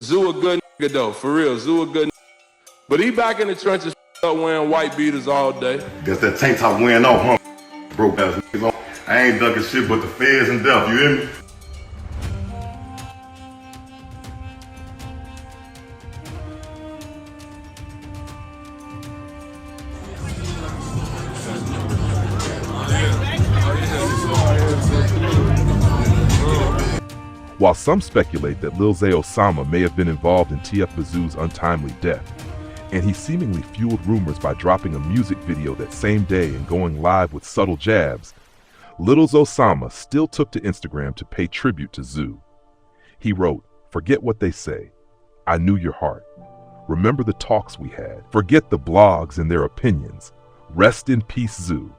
Zoo a good nigga though, for real. Zoo a good nigga. But he back in the trenches up wearing white beaters all day. Guess that tank top wearing off, huh? Broke ass niggas. I ain't ducking shit but the feds and death, you hear me? While some speculate that Lil ZayOsama may have been involved in THF BayZoo's untimely death, and he seemingly fueled rumors by dropping a music video that same day and going live with subtle jabs, Lil ZayOsama still took to Instagram to pay tribute to Zoo. He wrote, "Forget what they say. I knew your heart. Remember the talks we had. Forget the blogs and their opinions. Rest in peace, Zoo."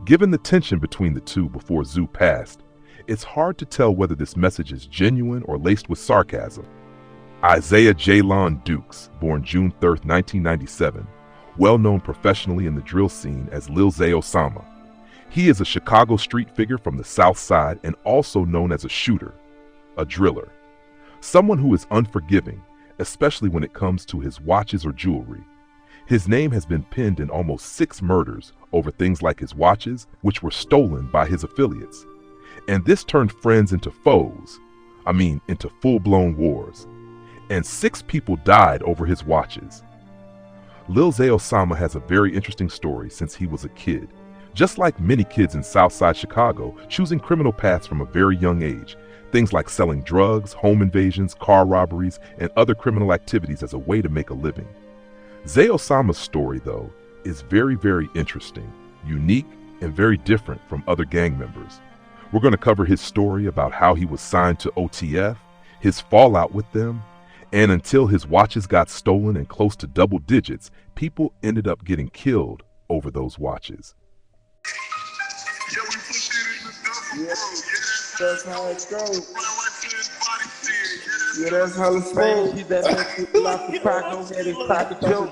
Given the tension between the two before Zoo passed, it's hard to tell whether this message is genuine or laced with sarcasm. Isaiah Lil Deuce, born June 3, 1997, well known professionally in the drill scene as Lil ZayOsama. He is a Chicago street figure from the South Side and also known as a shooter, a driller, someone who is unforgiving, especially when it comes to his watches or jewelry. His name has been pinned in almost 6 murders over things like his watches, which were stolen by his affiliates. And this turned friends into foes, into full-blown wars. And 6 people died over his watches. Lil ZayOsama has a very interesting story since he was a kid. Just like many kids in Southside Chicago, choosing criminal paths from a very young age. Things like selling drugs, home invasions, car robberies, and other criminal activities as a way to make a living. ZayOsama's story, though, is very, very interesting, unique, and very different from other gang members. We're going to cover his story about how he was signed to OTF, his fallout with them, and until his watches got stolen in close to double digits, people ended up getting killed over those watches. Yeah, that's how it goes. Yeah, that's how it's goes. He's that man off the crack, go ahead and crack a joke.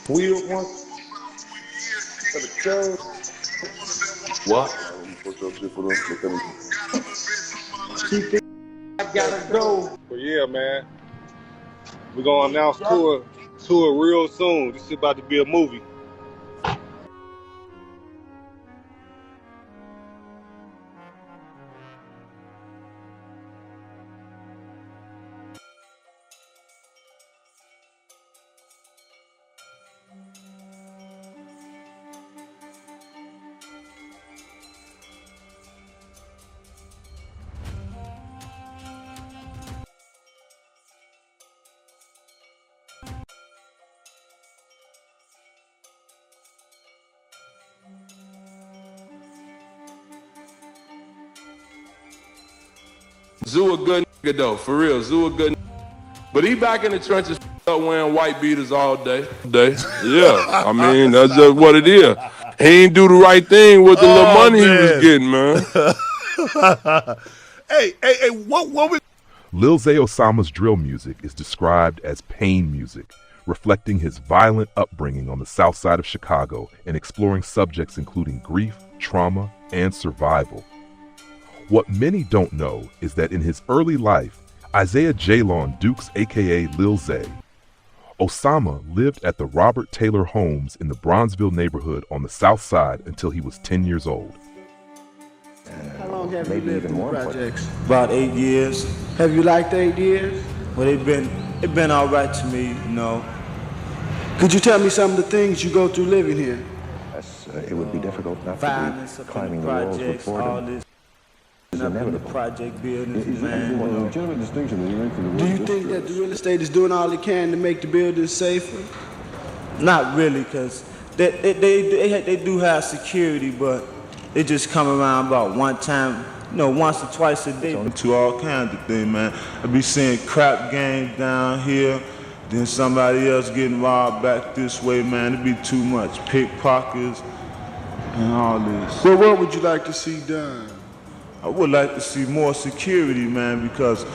We don't want for the show. What? I gotta go. But yeah, man, we're gonna announce tour real soon. This is about to be a movie. Zoo a good nigga though, for real. Zoo a good nigga. But he back in the trenches up wearing white beaters all day. Yeah, that's just what it is. He ain't do the right thing with the little money he was getting, man. Hey, what was... Lil ZayOsama's drill music is described as pain music, reflecting his violent upbringing on the South Side of Chicago and exploring subjects including grief, trauma, and survival. What many don't know is that in his early life, Isaiah Lil Deuce, aka Lil Zay, Osama lived at the Robert Taylor homes in the Bronzeville neighborhood on the South Side until he was 10 years old. How long have you lived in the projects? About 8 years. Have you liked 8 years? Well, it been all right to me, you know. Could you tell me some of the things you go through living here? It would be difficult not Violence to be up in climbing the the walls with projects, all boredom. this up in the project buildings, man. Do you think that the real estate is doing all it can to make the buildings safer? Not really, because they do have security, but they just come around about one time, once or twice a day. To all kinds of things, man. I be seeing crap games down here, then somebody else getting robbed back this way, man. It be too much pickpockets and all this. Well, what would you like to see done? I would like to see more security, man, because,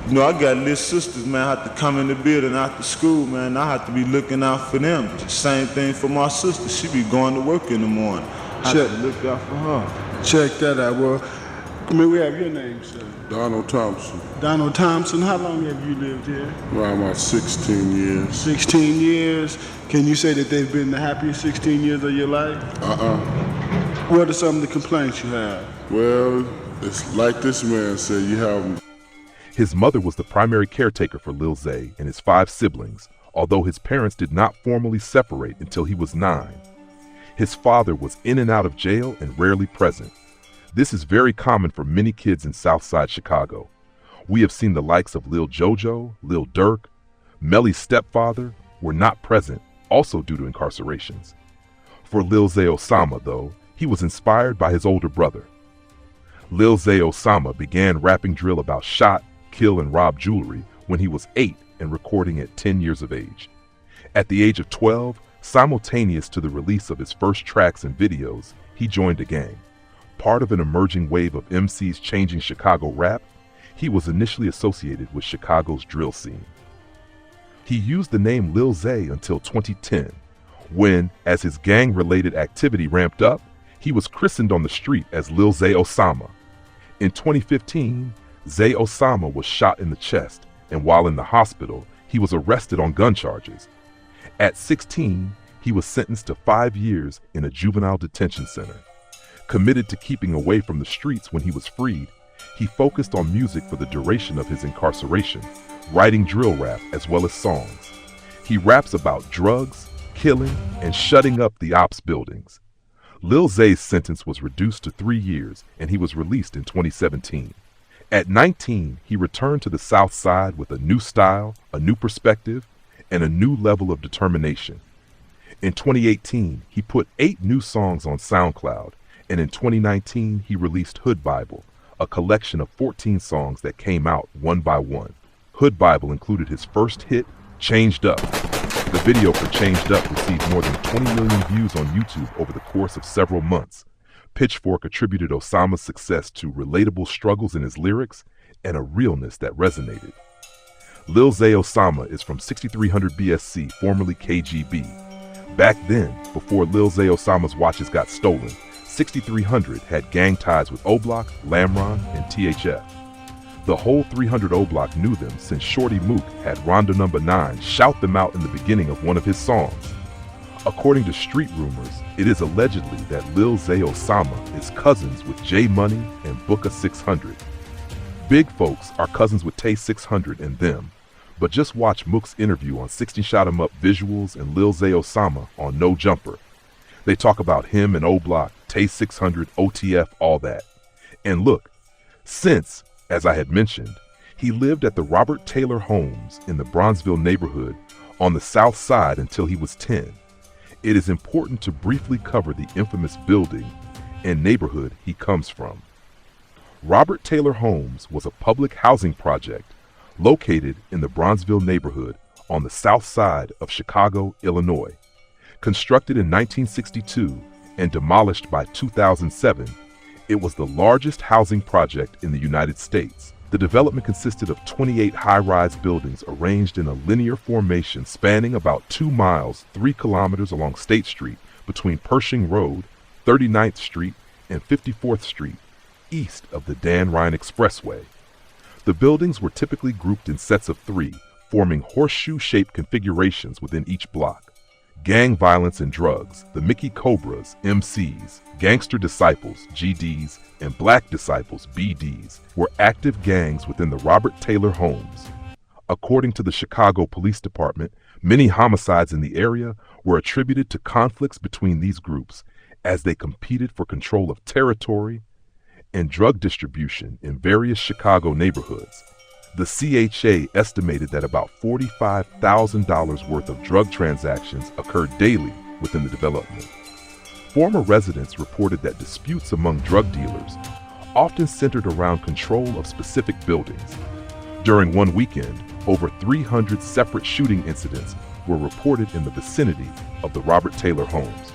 I got little sisters, man. I have to come in the building after school, man. I have to be looking out for them. Same thing for my sister. She be going to work in the morning. I have to look out for her. Check that out. Well, May we have your name, sir? Donald Thompson. Donald Thompson, how long have you lived here? Around about 16 years. 16 years. Can you say that they've been the happiest 16 years of your life? What are some of the complaints you have? Well, it's like this man said, you have... His mother was the primary caretaker for Lil Zay and his 5 siblings, although his parents did not formally separate until he was 9. His father was in and out of jail and rarely present. This is very common for many kids in Southside Chicago. We have seen the likes of Lil Jojo, Lil Durk, Melly's stepfather were not present, also due to incarcerations. For Lil ZayOsama, though, he was inspired by his older brother. Lil ZayOsama began rapping drill about shot, kill, and rob jewelry when he was 8 and recording at 10 years of age. At the age of 12, simultaneous to the release of his first tracks and videos, he joined a gang. Part of an emerging wave of MCs changing Chicago rap, he was initially associated with Chicago's drill scene. He used the name Lil Zay until 2010, when, as his gang-related activity ramped up, he was christened on the street as Lil ZayOsama. In 2015, ZayOsama was shot in the chest, and while in the hospital, he was arrested on gun charges. At 16, he was sentenced to 5 years in a juvenile detention center. Committed to keeping away from the streets when he was freed, he focused on music for the duration of his incarceration, writing drill rap as well as songs. He raps about drugs, killing, and shutting up the ops buildings. Lil Zay's sentence was reduced to 3 years, and he was released in 2017. At 19, he returned to the South Side with a new style, a new perspective, and a new level of determination. In 2018, he put 8 new songs on SoundCloud, and in 2019, he released Hood Bible, a collection of 14 songs that came out one by one. Hood Bible included his first hit, Changed Up. The video for Changed Up received more than 20 million views on YouTube over the course of several months. Pitchfork attributed Osama's success to relatable struggles in his lyrics and a realness that resonated. Lil ZayOsama is from 6300 BSC, formerly KGB. Back then, before Lil ZayOsama's watches got stolen, 6300 had gang ties with O-Block, Lamron, and THF. The whole 300 O-Block knew them since Shorty Mook had Rondo No. 9 shout them out in the beginning of one of his songs. According to street rumors, it is allegedly that Lil ZayOsama is cousins with J Money and Booka 600. Big folks are cousins with Tay 600 and them, but just watch Mook's interview on 16 Shot 'em Up Visuals and Lil ZayOsama on No Jumper. They talk about him and O-Block, Tay 600, OTF, all that. And look, since, as I had mentioned, he lived at the Robert Taylor Homes in the Bronzeville neighborhood on the South Side until he was 10, it is important to briefly cover the infamous building and neighborhood he comes from. Robert Taylor Homes was a public housing project located in the Bronzeville neighborhood on the South Side of Chicago, Illinois. Constructed in 1962 and demolished by 2007, it was the largest housing project in the United States. The development consisted of 28 high-rise buildings arranged in a linear formation spanning about 2 miles, 3 kilometers along State Street between Pershing Road, 39th Street, and 54th Street, east of the Dan Ryan Expressway. The buildings were typically grouped in sets of 3, forming horseshoe-shaped configurations within each block. Gang violence and drugs, the Mickey Cobras, MCs, Gangster Disciples, GDs, and Black Disciples, BDs, were active gangs within the Robert Taylor Homes. According to the Chicago Police Department, many homicides in the area were attributed to conflicts between these groups as they competed for control of territory and drug distribution in various Chicago neighborhoods. The CHA estimated that about $45,000 worth of drug transactions occurred daily within the development. Former residents reported that disputes among drug dealers often centered around control of specific buildings. During one weekend, over 300 separate shooting incidents were reported in the vicinity of the Robert Taylor Homes.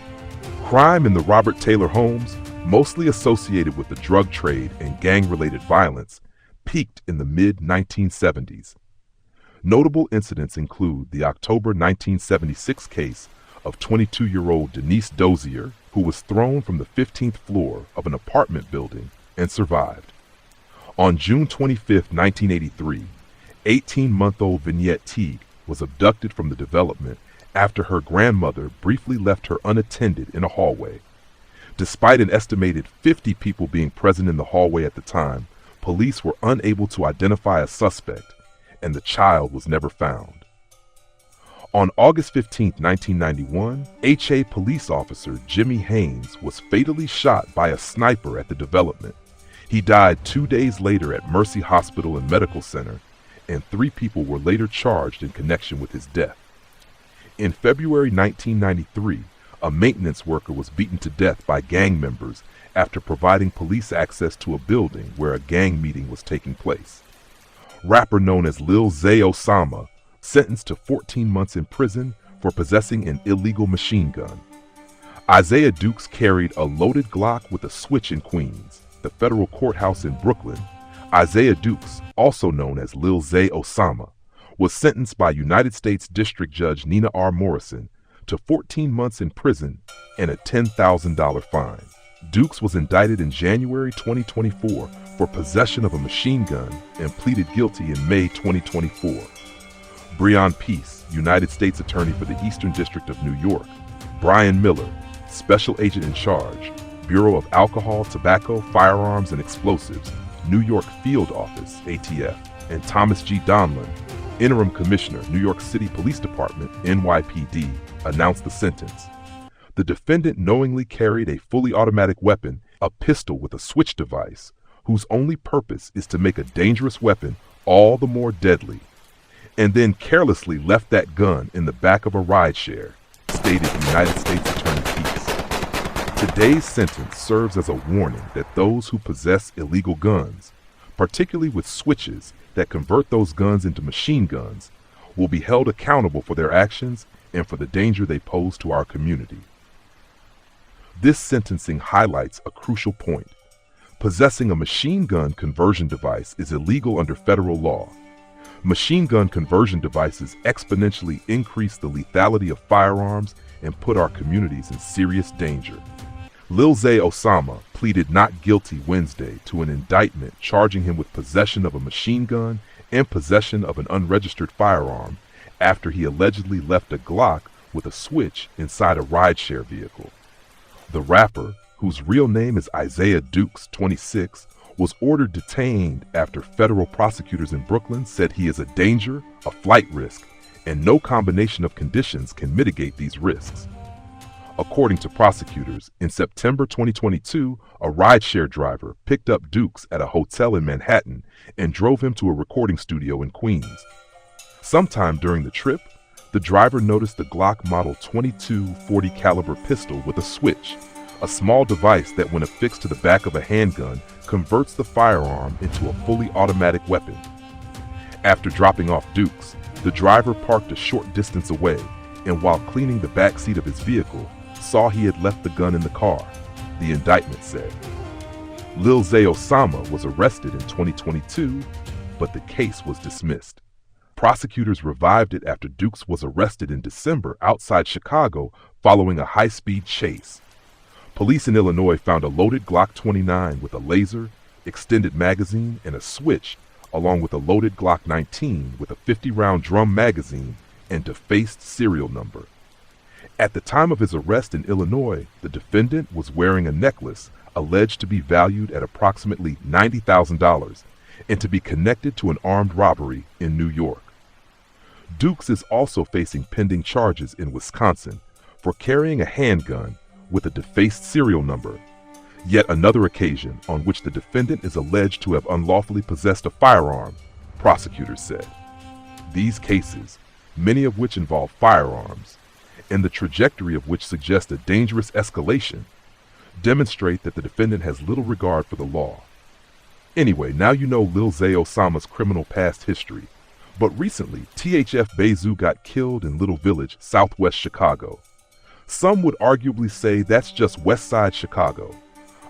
Crime in the Robert Taylor Homes, mostly associated with the drug trade and gang-related violence, peaked in the mid-1970s. Notable incidents include the October 1976 case of 22-year-old Denise Dozier, who was thrown from the 15th floor of an apartment building and survived. On June 25, 1983, 18-month-old Vignette Teague was abducted from the development after her grandmother briefly left her unattended in a hallway. Despite an estimated 50 people being present in the hallway at the time, police were unable to identify a suspect, and the child was never found. On August 15, 1991, HA police officer Jimmy Haynes was fatally shot by a sniper at the development. He died 2 days later at Mercy Hospital and Medical Center, and 3 people were later charged in connection with his death. In February 1993, a maintenance worker was beaten to death by gang members after providing police access to a building where a gang meeting was taking place. Rapper known as Lil ZayOsama sentenced to 14 months in prison for possessing an illegal machine gun. Isaiah Dukes carried a loaded Glock with a switch in Queens, the federal courthouse in Brooklyn. Isaiah Dukes, also known as Lil ZayOsama, was sentenced by United States District Judge Nina R. Morrison to 14 months in prison and a $10,000 fine. Dukes was indicted in January 2024 for possession of a machine gun and pleaded guilty in May 2024. Breon Peace, United States Attorney for the Eastern District of New York, Brian Miller, Special Agent in Charge, Bureau of Alcohol, Tobacco, Firearms, and Explosives, New York Field Office, ATF, and Thomas G. Donlin, Interim Commissioner, New York City Police Department, NYPD, announced the sentence. The defendant knowingly carried a fully automatic weapon, a pistol with a switch device, whose only purpose is to make a dangerous weapon all the more deadly, and then carelessly left that gun in the back of a rideshare, stated United States Attorney Peace. Today's sentence serves as a warning that those who possess illegal guns, particularly with switches that convert those guns into machine guns, will be held accountable for their actions and for the danger they pose to our community. This sentencing highlights a crucial point. Possessing a machine gun conversion device is illegal under federal law. Machine gun conversion devices exponentially increase the lethality of firearms and put our communities in serious danger. Lil ZayOsama pleaded not guilty Wednesday to an indictment charging him with possession of a machine gun and possession of an unregistered firearm after he allegedly left a Glock with a switch inside a rideshare vehicle. The rapper, whose real name is Isaiah Dukes, 26, was ordered detained after federal prosecutors in Brooklyn said he is a danger, a flight risk, and no combination of conditions can mitigate these risks. According to prosecutors, in September 2022, a rideshare driver picked up Dukes at a hotel in Manhattan and drove him to a recording studio in Queens. Sometime during the trip, the driver noticed the Glock Model 22 .40 caliber pistol with a switch, a small device that when affixed to the back of a handgun converts the firearm into a fully automatic weapon. After dropping off Dukes, the driver parked a short distance away and while cleaning the back seat of his vehicle, saw he had left the gun in the car, the indictment said. Lil ZayOsama was arrested in 2022, but the case was dismissed. Prosecutors revived it after Dukes was arrested in December outside Chicago following a high-speed chase. Police in Illinois found a loaded Glock 29 with a laser, extended magazine, and a switch, along with a loaded Glock 19 with a 50-round drum magazine and defaced serial number. At the time of his arrest in Illinois, the defendant was wearing a necklace alleged to be valued at approximately $90,000 and to be connected to an armed robbery in New York. Dukes is also facing pending charges in Wisconsin for carrying a handgun with a defaced serial number, yet another occasion on which the defendant is alleged to have unlawfully possessed a firearm, prosecutors said. These cases, many of which involve firearms, and the trajectory of which suggests a dangerous escalation, demonstrate that the defendant has little regard for the law. Anyway, now you know Lil ZayOsama's criminal past history, but recently THF BayZoo got killed in Little Village, southwest Chicago. Some would arguably say that's just West Side Chicago.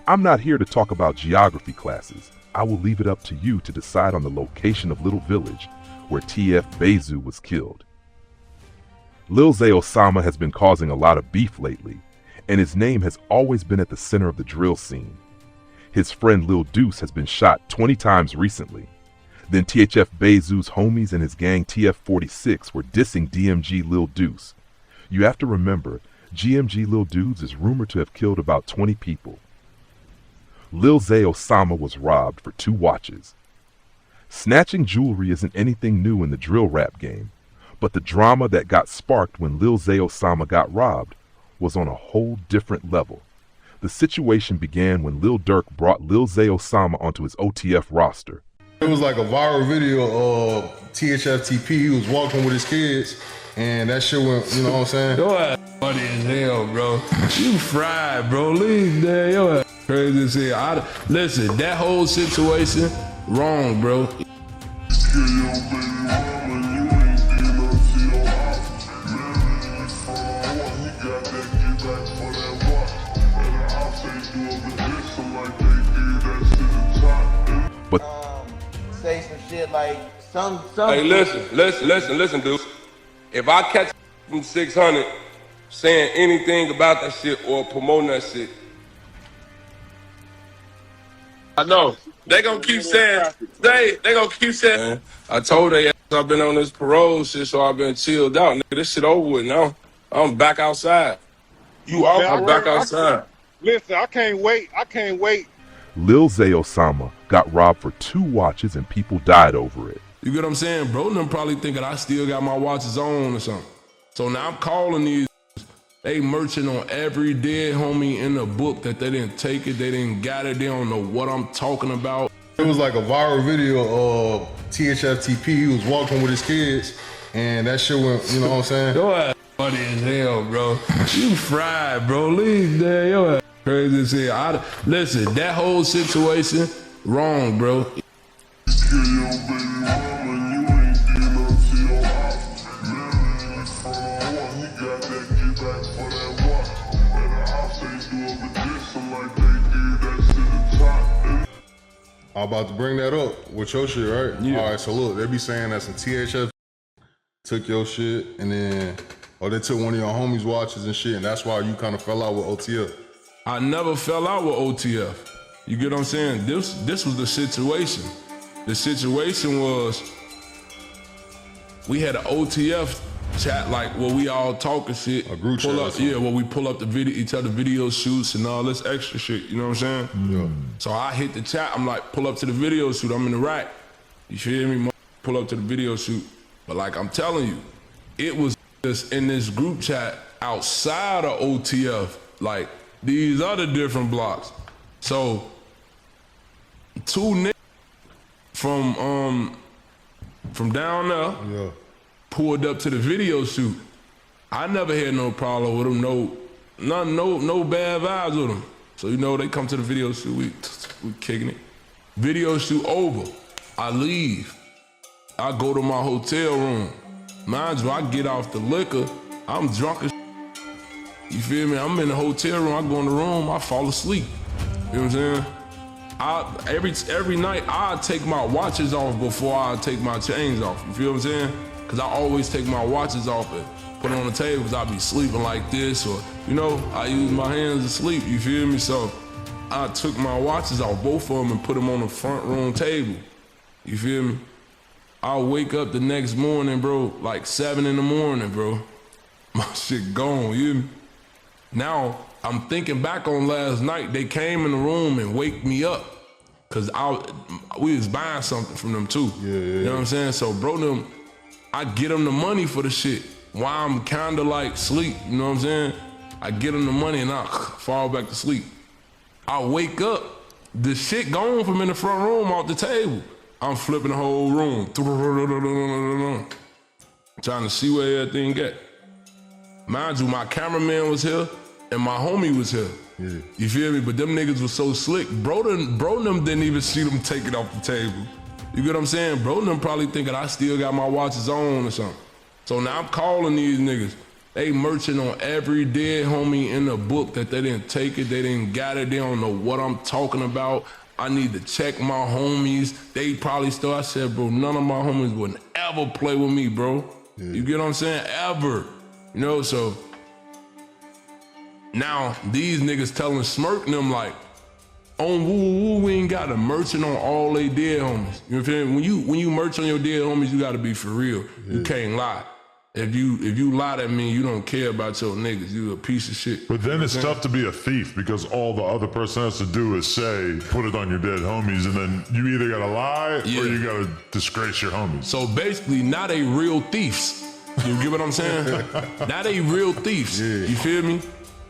I'm not here to talk about geography classes. I will leave it up to you to decide on the location of Little Village where THF BayZoo was killed. Lil ZayOsama has been causing a lot of beef lately, and his name has always been at the center of the drill scene. his friend Lil Deuce has been shot 20 times recently. Then THF BayZoo's homies and his gang TF46 were dissing DMG Lil Deuce. You have to remember, DMG Lil Deuce is rumored to have killed about 20 people. Lil ZayOsama was robbed for 2 watches. Snatching jewelry isn't anything new in the drill rap game, but the drama that got sparked when Lil ZayOsama got robbed was on a whole different level. The situation began when Lil Durk brought Lil ZayOsama onto his OTF roster. It was like a viral video of THF TP. He was walking with his kids, and that shit went, you know what I'm saying? Your ass funny as hell, bro. You fried, bro. Leave there. Your ass crazy as hell. Listen, that whole situation, wrong, bro. But say some shit like some. Hey, listen, dude. If I catch from 600 saying anything about that shit or promoting that shit, I know they gonna keep saying they gonna keep saying. I told they I've been on this parole shit, so I've been chilled out. Nigga, this shit over with now. I'm back outside. I'm back outside. Listen, I can't wait. Lil ZayOsama got robbed for 2 watches and people died over it. You get what I'm saying? Bro, them probably thinking I still got my watches on or something. So now I'm calling these. They merching on every dead homie in the book that they didn't take it, they didn't got it, they don't know what I'm talking about. It was like a viral video of THF TP. He was walking with his kids, and that shit went, you know what I'm saying? Your ass funny as hell, bro. You fried, bro. Leave there. Your ass crazy as hell. Listen, that whole situation, wrong, bro. I'm about to bring that up with your shit, right? Yeah. All right, so look, they be saying that some THF took your shit and then, or they took one of your homies' watches and shit, and that's why you kind of fell out with OTF. I never fell out with OTF. You get what I'm saying? This was the situation. The situation was we had an OTF chat, like where we all talking shit. A group chat. Where we pull up the video, each other video shoots and all this extra shit. You know what I'm saying? Yeah. So I hit the chat. I'm like, pull up to the video shoot. I'm in the rack. You feel me? Pull up to the video shoot. But like I'm telling you, it was just in this group chat outside of OTF, like these other different blocks. So 2 niggas from down there. Yeah. Pulled up to the video shoot. I never had no problem with them, no bad vibes with them. So you know, they come to the video shoot, we kicking it. Video shoot over, I leave. I go to my hotel room. Mind you, I get off the liquor, I'm drunk as you feel me? I'm in the hotel room, I go in the room, I fall asleep. You know what I'm saying? Every night I take my watches off before I take my chains off. You feel what I'm saying? Cause I always take my watches off and put it on the table cause I be sleeping like this, or you know, I use my hands to sleep, you feel me? So I took my watches off, both of them, and put them on the front room table. You feel me? I wake up the next morning, bro, like 7 in the morning, bro. My shit gone, you hear me? Now, I'm thinking back on last night, they came in the room and wake me up. Cause we was buying something from them too. Yeah. You know what I'm saying? So bro, I get them the money for the shit while I'm kinda like sleep, you know what I'm saying? I get them the money and I fall back to sleep. I wake up, the shit gone from in the front room off the table. I'm flipping the whole room. Trying to see where everything at. Mind you, my cameraman was here and my homie was here. Yeah. You feel me? But them niggas was so slick. Bro them didn't even see them take it off the table. You get what I'm saying? Bro them probably thinking I still got my watches on or something. So now I'm calling these niggas. They merching on every dead homie in the book that they didn't take it, they didn't got it, they don't know what I'm talking about. I need to check my homies. They probably still, I said, bro, none of my homies would ever play with me, bro. Yeah. You get what I'm saying? Ever. You know, so now these niggas telling Smirk and them like, On woo, we ain't got to merchant on all they dead homies. You feel me? When you merch on your dead homies, you got to be for real. You can't lie. If you lie, that mean you don't care about your niggas. You a piece of shit. But then it's tough to be a thief because all the other person has to do is say, put it on your dead homies, and then you either gotta lie or you gotta disgrace your homies. So basically, now they real thieves. You get what I'm saying? Now they real thieves. You feel me?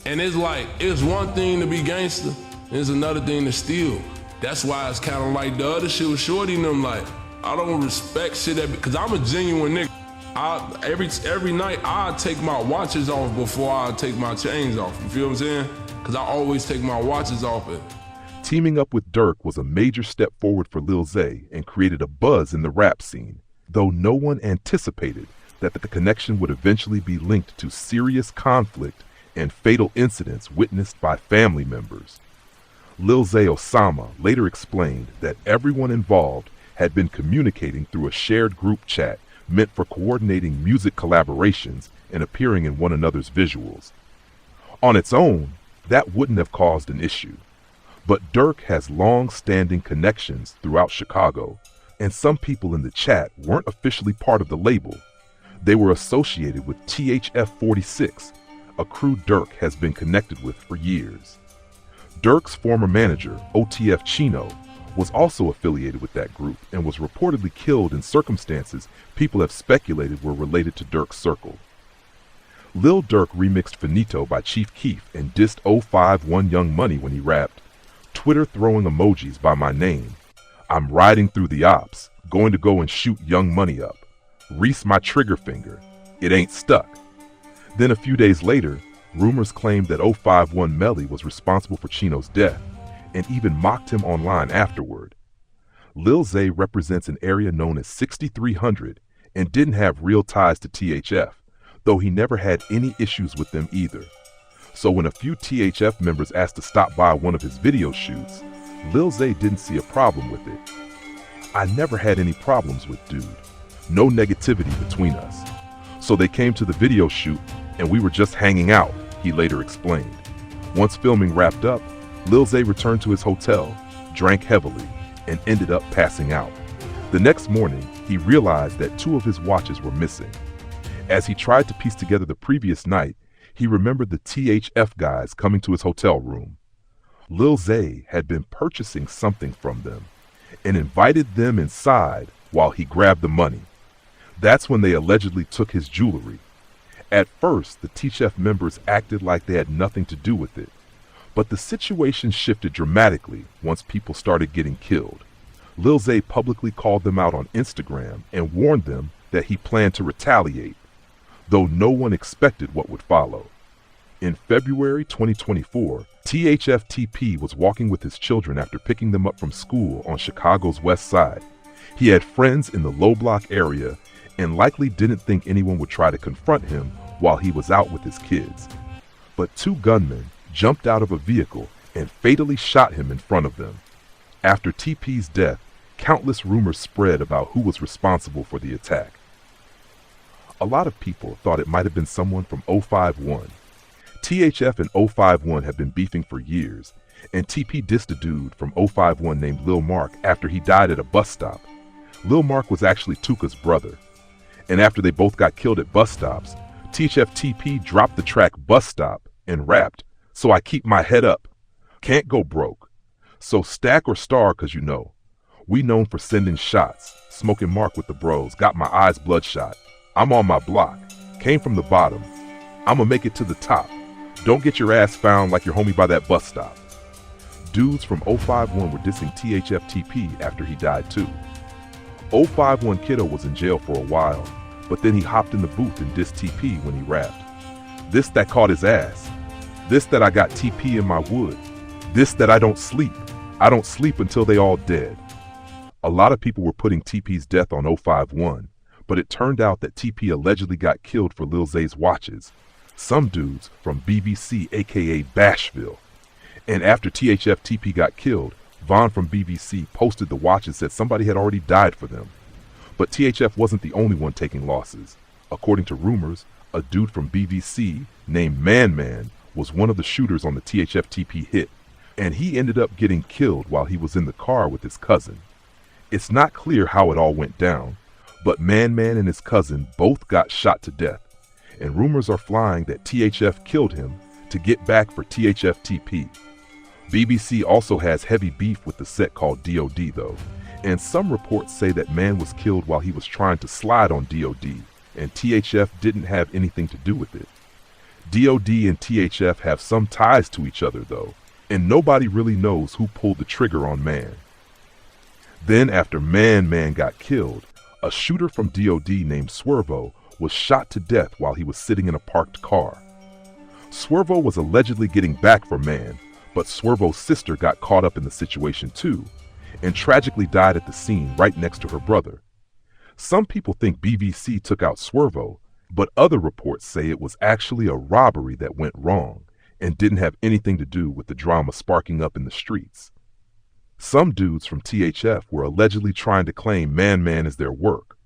And it's like, it's one thing to be gangster, it's another thing to steal. That's why it's kind of like the other shit with Shorty and them. Like, I don't respect shit because I'm a genuine nigga. Every night I take my watches off before I take my chains off. You feel what I'm saying? Because I always take my watches off. Teaming up with Durk was a major step forward for Lil Zay and created a buzz in the rap scene, though no one anticipated that the connection would eventually be linked to serious conflict and fatal incidents witnessed by family members. Lil ZayOsama later explained that everyone involved had been communicating through a shared group chat meant for coordinating music collaborations and appearing in one another's visuals. On its own, that wouldn't have caused an issue. But Durk has long-standing connections throughout Chicago, and some people in the chat weren't officially part of the label. They were associated with THF 46, a crew Durk has been connected with for years. Durk's former manager, OTF Chino, was also affiliated with that group and was reportedly killed in circumstances people have speculated were related to Durk's circle. Lil Durk remixed Finito by Chief Keef and dissed 051 Young Money when he rapped, "Twitter throwing emojis by my name. I'm riding through the ops, going to go and shoot Young Money up. Reese my trigger finger. It ain't stuck." Then a few days later, rumors claimed that 051 Melly was responsible for Chino's death, and even mocked him online afterward. Lil Zay represents an area known as 6300 and didn't have real ties to THF, though he never had any issues with them either. So when a few THF members asked to stop by one of his video shoots, Lil Zay didn't see a problem with it. "I never had any problems with dude. No negativity between us. So they came to the video shoot and we were just hanging out," he later explained. Once filming wrapped up, Lil Zay returned to his hotel, drank heavily, and ended up passing out. The next morning, he realized that 2 of his watches were missing. As he tried to piece together the previous night, he remembered the THF guys coming to his hotel room. Lil Zay had been purchasing something from them and invited them inside while he grabbed the money. That's when they allegedly took his jewelry. At first, the THF members acted like they had nothing to do with it. But the situation shifted dramatically once people started getting killed. Lil Zay publicly called them out on Instagram and warned them that he planned to retaliate, though no one expected what would follow. In February 2024, THF TP was walking with his children after picking them up from school on Chicago's west side. He had friends in the low block area and likely didn't think anyone would try to confront him while he was out with his kids. But 2 gunmen jumped out of a vehicle and fatally shot him in front of them. After TP's death, countless rumors spread about who was responsible for the attack. A lot of people thought it might have been someone from 051. THF and 051 have been beefing for years, and TP dissed a dude from 051 named Lil Mark after he died at a bus stop. Lil Mark was actually Tuka's brother. And after they both got killed at bus stops, THF TP dropped the track Bus Stop and rapped, "So I keep my head up. Can't go broke. So stack or star, 'cause you know. We known for sending shots. Smoking Mark with the bros. Got my eyes bloodshot. I'm on my block. Came from the bottom. I'ma make it to the top. Don't get your ass found like your homie by that bus stop." Dudes from 051 were dissing THF TP after he died too. 051 Kiddo was in jail for a while, but then he hopped in the booth and dissed TP when he rapped. "This that caught his ass. This that I got TP in my wood. This that I don't sleep. I don't sleep until they all dead." A lot of people were putting TP's death on 051, but it turned out that TP allegedly got killed for Lil Zay's watches. Some dudes from BBC aka Bashville. And after THF TP got killed, Vaughn from BBC posted the watch and said somebody had already died for them. But THF wasn't the only one taking losses. According to rumors, a dude from BBC named Man Man was one of the shooters on the THF TP hit. and he ended up getting killed while he was in the car with his cousin. It's not clear how it all went down, but Man and his cousin both got shot to death, and rumors are flying that THF killed him to get back for THF TP. BBC also has heavy beef with the set called DOD though, and some reports say that Man was killed while he was trying to slide on DOD, and THF didn't have anything to do with it. DOD and THF have some ties to each other though, and nobody really knows who pulled the trigger on Man. Then after Man got killed, a shooter from DOD named Swervo was shot to death while he was sitting in a parked car. Swervo was allegedly getting back for Man, but Swervo's sister got caught up in the situation too, and tragically died at the scene right next to her brother. Some people think BBC took out Swervo, but other reports say it was actually a robbery that went wrong and didn't have anything to do with the drama sparking up in the streets. Some dudes from THF were allegedly trying to claim Man as their work.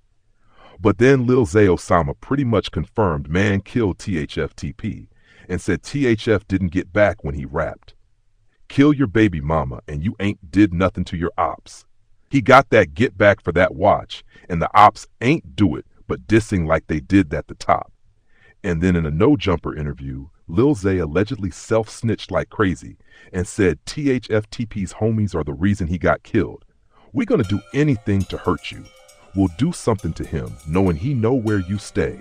But then Lil ZayOsama pretty much confirmed Man killed THF TP and said THF didn't get back when he rapped. Kill your baby mama and you ain't did nothing to your ops. He got that get back for that watch, and the ops ain't do it but dissing like they did at the top. And then in a No Jumper interview, Lil Zay allegedly self-snitched like crazy and said THF TP's homies are the reason he got killed. We're gonna do anything to hurt you. We'll do something to him, knowing he know where you stay.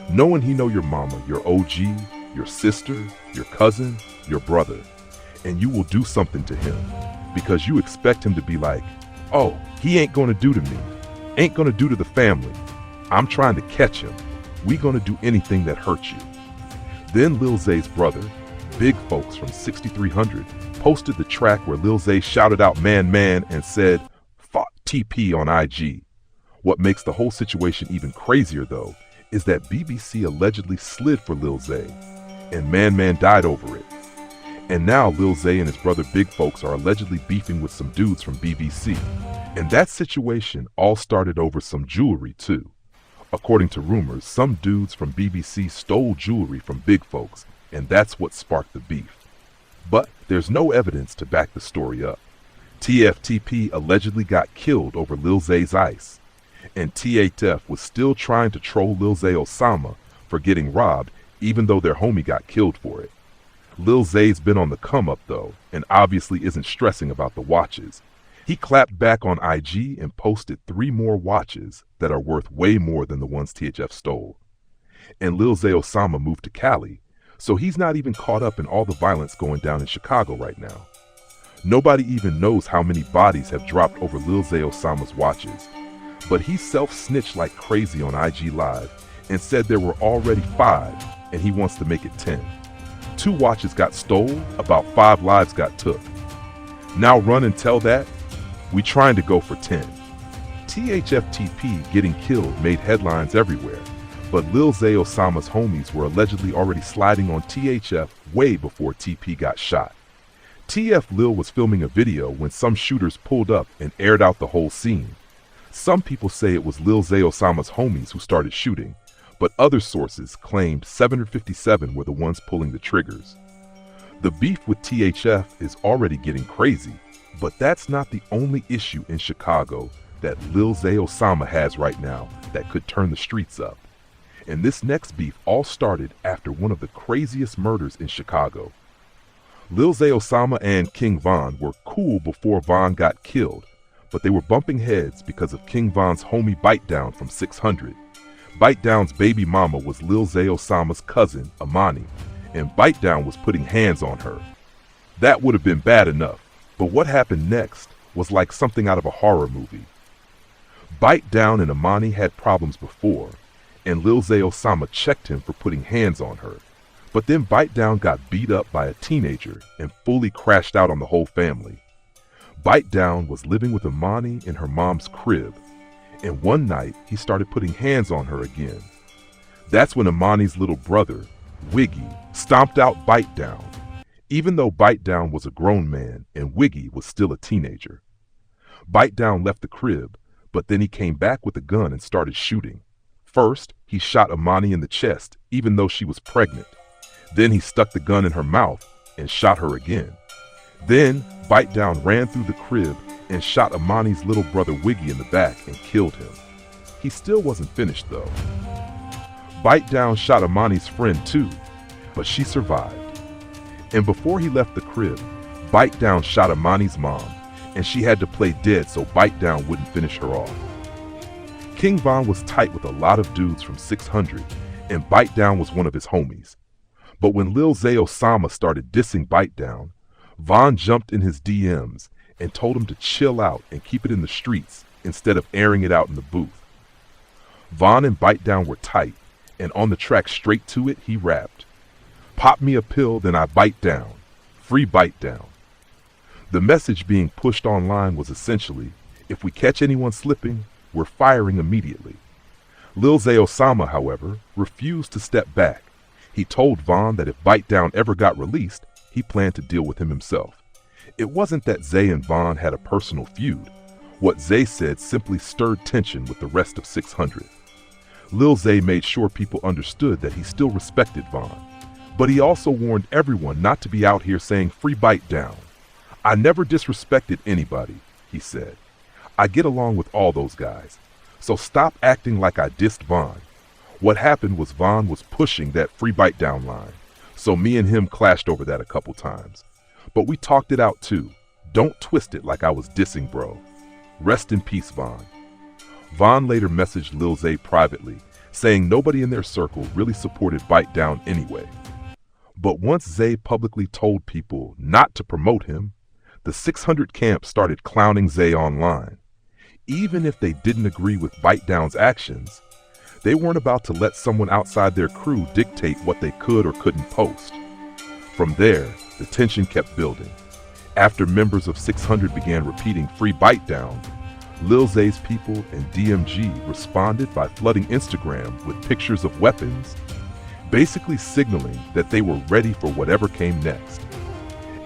Knowing he know your mama, your OG, your sister, your cousin, your brother. And you will do something to him because you expect him to be like, oh, he ain't gonna do to me. Ain't gonna do to the family. I'm trying to catch him. We gonna do anything that hurts you. Then Lil Zay's brother, Big Folks from 6300, posted the track where Lil Zay shouted out Man and said, "Fuck TP" on IG. What makes the whole situation even crazier though, is that BBC allegedly slid for Lil Zay, and Man died over it. And now Lil Zay and his brother Big Folks are allegedly beefing with some dudes from BBC. And that situation all started over some jewelry too. According to rumors, some dudes from BBC stole jewelry from Big Folks, and that's what sparked the beef. But there's no evidence to back the story up. TFTP allegedly got killed over Lil Zay's ice, and THF was still trying to troll Lil ZayOsama for getting robbed, even though their homie got killed for it. Lil Zay's been on the come up though, and obviously isn't stressing about the watches. He clapped back on IG and posted 3 more watches that are worth way more than the ones THF stole. And Lil ZayOsama moved to Cali, so he's not even caught up in all the violence going down in Chicago right now. Nobody even knows how many bodies have dropped over Lil ZayOsama's watches, but he self-snitched like crazy on IG Live and said there were already 5 and he wants to make it 10. 2 watches got stole, about 5 lives got took. Now run and tell that? We trying to go for 10. THF TP getting killed made headlines everywhere, but Lil ZayOsama's homies were allegedly already sliding on THF way before TP got shot. TF Lil was filming a video when some shooters pulled up and aired out the whole scene. Some people say it was Lil ZayOsama's homies who started shooting, but other sources claimed 757 were the ones pulling the triggers. The beef with THF is already getting crazy, but that's not the only issue in Chicago that Lil ZayOsama has right now that could turn the streets up. And this next beef all started after one of the craziest murders in Chicago. Lil ZayOsama and King Von were cool before Von got killed, but they were bumping heads because of King Von's homie Bite Down from 600. Bite Down's baby mama was Lil ZayOsama's cousin, Amani, and Bite Down was putting hands on her. That would have been bad enough, but what happened next was like something out of a horror movie. Bite Down and Amani had problems before, and Lil ZayOsama checked him for putting hands on her. But then Bite Down got beat up by a teenager and fully crashed out on the whole family. Bite Down was living with Amani in her mom's crib, and one night he started putting hands on her again. That's when Amani's little brother, Wiggy, stomped out Bite Down, even though Bite Down was a grown man and Wiggy was still a teenager. Bite Down left the crib, but then he came back with a gun and started shooting. First, he shot Amani in the chest, even though she was pregnant. Then he stuck the gun in her mouth and shot her again. Then, Bite Down ran through the crib and shot Amani's little brother Wiggy in the back and killed him. He still wasn't finished though. Bite Down shot Amani's friend too, but she survived. And before he left the crib, Bite Down shot Amani's mom, and she had to play dead so Bite Down wouldn't finish her off. King Von was tight with a lot of dudes from 600, and Bite Down was one of his homies. But when Lil ZayOsama started dissing Bite Down, Von jumped in his DMs and told him to chill out and keep it in the streets instead of airing it out in the booth. Von and Bite Down were tight, and on the track Straight to It, he rapped, "Pop me a pill, then I bite down. Free Bite Down." The message being pushed online was essentially, if we catch anyone slipping, we're firing immediately. Lil ZayOsama, however, refused to step back. He told Von that if Bite Down ever got released, he planned to deal with him himself. It wasn't that Zay and Von had a personal feud. What Zay said simply stirred tension with the rest of 600. Lil Zay made sure people understood that he still respected Von, but he also warned everyone not to be out here saying free Bite Down. "I never disrespected anybody," he said. "I get along with all those guys, so stop acting like I dissed Von." What happened was Von was pushing that free Bite Down line, so me and him clashed over that a couple times. But we talked it out too. Don't twist it like I was dissing bro. Rest in peace, Von. Von later messaged Lil Zay privately, saying nobody in their circle really supported Bite Down anyway. But once Zay publicly told people not to promote him, the 600 camp started clowning Zay online. Even if they didn't agree with Bite Down's actions, they weren't about to let someone outside their crew dictate what they could or couldn't post. From there, the tension kept building. After members of 600 began repeating free Bite Down, Lil Zay's people and DMG responded by flooding Instagram with pictures of weapons, basically signaling that they were ready for whatever came next.